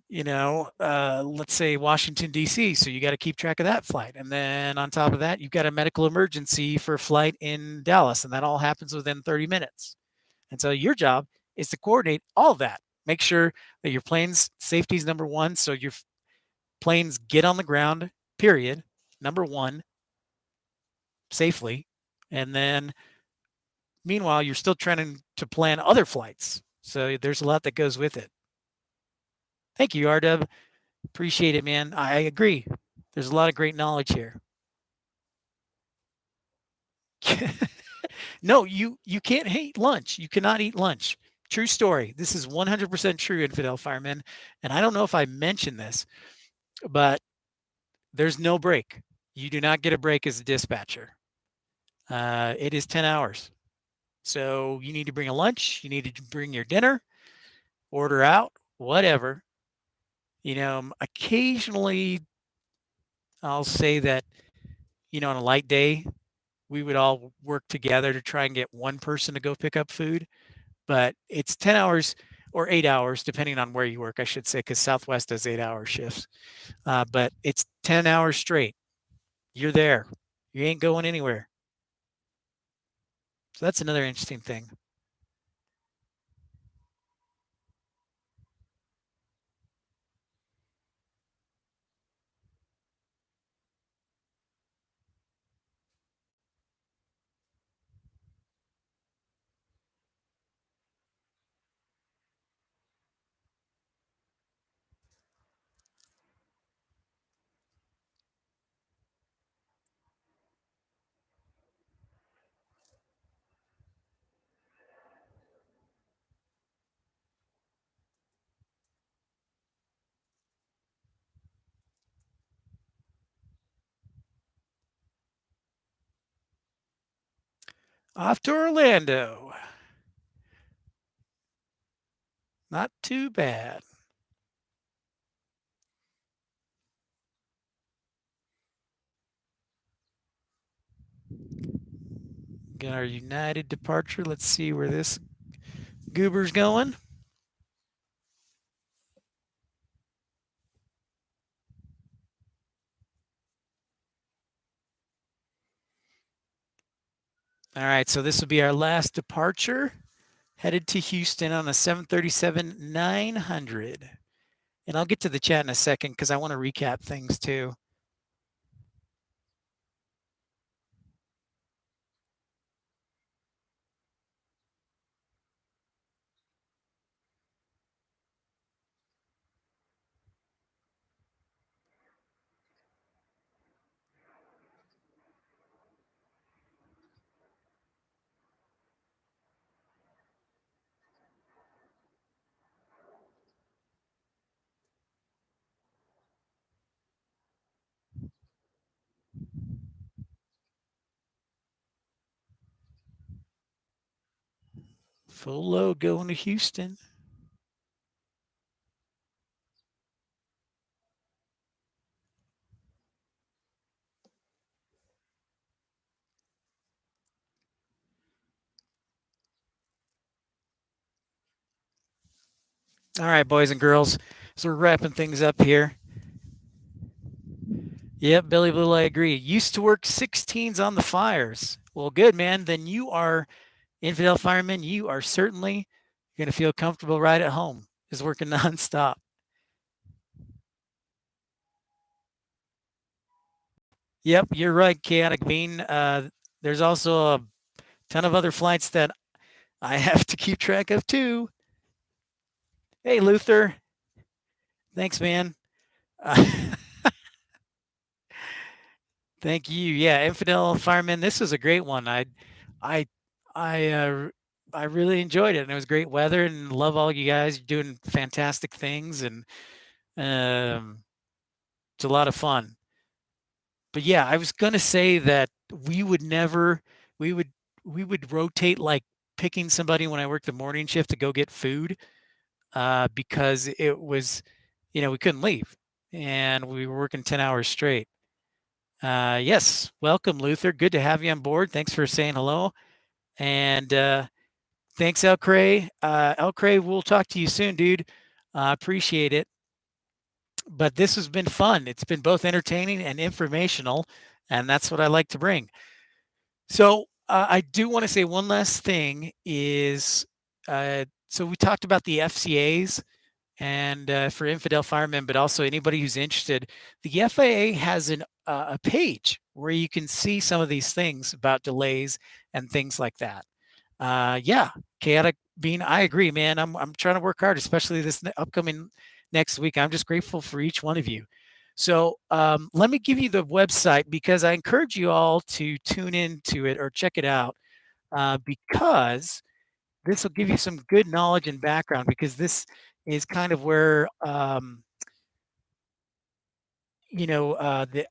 let's say Washington, D.C. So you got to keep track of that flight. And then on top of that, you've got a medical emergency for a flight in Dallas, and that all happens within 30 minutes. And so your job is to coordinate all of that. Make sure that your plane's safety is number one. So your planes get on the ground, period. Number one, safely. And then meanwhile, you're still trying to plan other flights. So there's a lot that goes with it. Thank you, RW. Appreciate it, man. I agree. There's a lot of great knowledge here. No, you can't hate lunch. You cannot eat lunch. True story. This is 100% true, infidel firemen. And I don't know if I mentioned this, but there's no break. You do not get a break as a dispatcher. It is 10 hours. So you need to bring a lunch. You need to bring your dinner, order out, whatever. Occasionally I'll say that, on a light day, we would all work together to try and get one person to go pick up food. But it's 10 hours or 8 hours, depending on where you work, I should say, because Southwest does 8 hour shifts. But it's 10 hours straight. You're there. You ain't going anywhere. So that's another interesting thing. Off to Orlando. Not too bad. Got our United departure. Let's see where this goober's going. All right, so this will be our last departure, headed to Houston on a 737-900. And I'll get to the chat in a second because I want to recap things too. Full load going to Houston. All right, boys and girls. So we're wrapping things up here. Yep, Billy Blue, I agree. Used to work 16s on the fires. Well, good, man. Then you are, infidel fireman, you are certainly going to feel comfortable right at home, is working nonstop. Yep, you're right, Chaotic Bean. There's also a ton of other flights that I have to keep track of too. Hey, Luther. Thanks, man. Uh, Thank you. Yeah, infidel fireman. This was a great one. I, I, I really enjoyed it, and it was great weather, and love all you guys doing fantastic things, and um, it's a lot of fun. But yeah, I was gonna say that we would never, we would, we would rotate like picking somebody when I worked the morning shift to go get food, because it was, we couldn't leave, and we were working 10 hours straight. Yes, welcome, Luther. Good to have you on board. Thanks for saying hello. And thanks, El Cray. El Cray, we'll talk to you soon, dude. Appreciate it. But this has been fun. It's been both entertaining and informational, and that's what I like to bring. So I do want to say one last thing is, so we talked about the FCAs and for infidel firemen, but also anybody who's interested, the FAA has a page where you can see some of these things about delays and things like that. Yeah, Chaotic Bean, I agree, man. I'm trying to work hard, especially this upcoming next week. I'm just grateful for each one of you. So let me give you the website because I encourage you all to tune into it or check it out, because this will give you some good knowledge and background, because this is kind of where the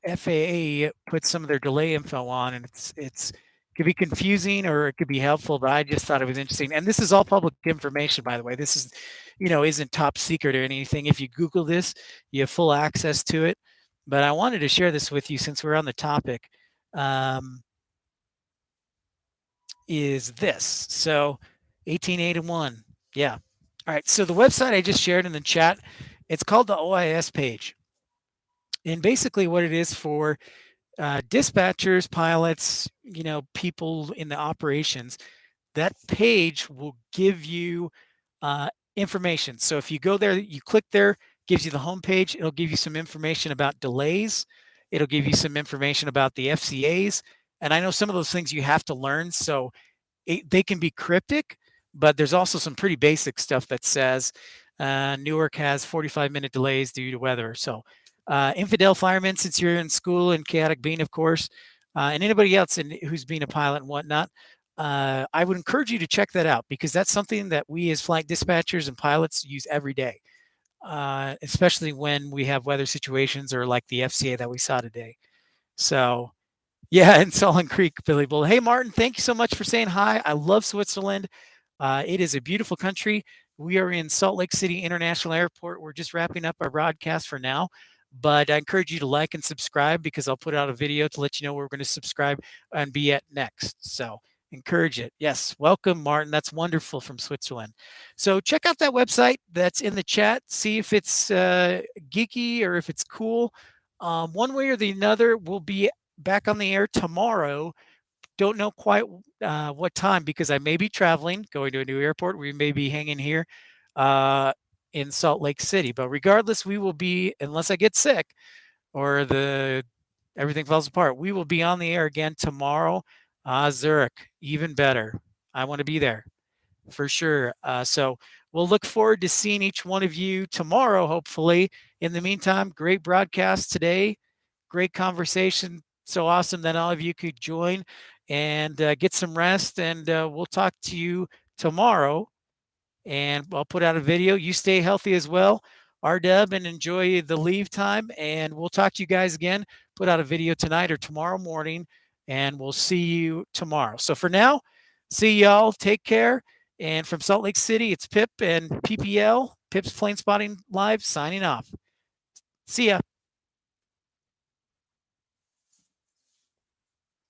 FAA puts some of their delay info on, and it's could be confusing or it could be helpful, but I just thought it was interesting. And this is all public information, by the way. This is, isn't top secret or anything. If you Google this, you have full access to it. But I wanted to share this with you since we're on the topic. Um, is this so 1881? Yeah. All right. So the website I just shared in the chat, it's called the OIS page. And basically, what it is for dispatchers, pilots, people in the operations, that page will give you information. So if you go there, you click there, gives you the home page. It'll give you some information about delays. It'll give you some information about the FCAs. And I know some of those things you have to learn. So they can be cryptic, but there's also some pretty basic stuff that says Newark has 45-minute delays due to weather. So infidel firemen, since you're in school, and Chaotic Bean, of course, and anybody else who's been a pilot and whatnot, I would encourage you to check that out, because that's something that we as flight dispatchers and pilots use every day, especially when we have weather situations or like the FCA that we saw today. So yeah, in Solon Creek, Billy Bull. Hey, Martin, thank you so much for saying hi. I love Switzerland. It is a beautiful country. We are in Salt Lake City International Airport. We're just wrapping up our broadcast for now, but I encourage you to like and subscribe, because I'll put out a video to let you know where we're going to subscribe and be at next. So Encourage it. Yes. Welcome, Martin. That's wonderful from Switzerland. So check out that website that's in the chat. See if it's geeky or if it's cool. One way or the other, we'll be back on the air tomorrow. Don't know quite what time because I may be traveling, going to a new airport. We may be hanging here in Salt Lake City. But regardless, we will be, unless I get sick or everything falls apart, we will be on the air again tomorrow. Zurich, even better. I want to be there for sure. So we'll look forward to seeing each one of you tomorrow, hopefully. In the meantime, great broadcast today. Great conversation. So awesome that all of you could join and get some rest. And we'll talk to you tomorrow. And I'll put out a video. You stay healthy as well, RW, and enjoy the leave time. And we'll talk to you guys again. Put out a video tonight or tomorrow morning. And we'll see you tomorrow. So for now, see y'all. Take care. And from Salt Lake City, it's Pip and PPL, Pip's Plane Spotting Live, signing off. See ya.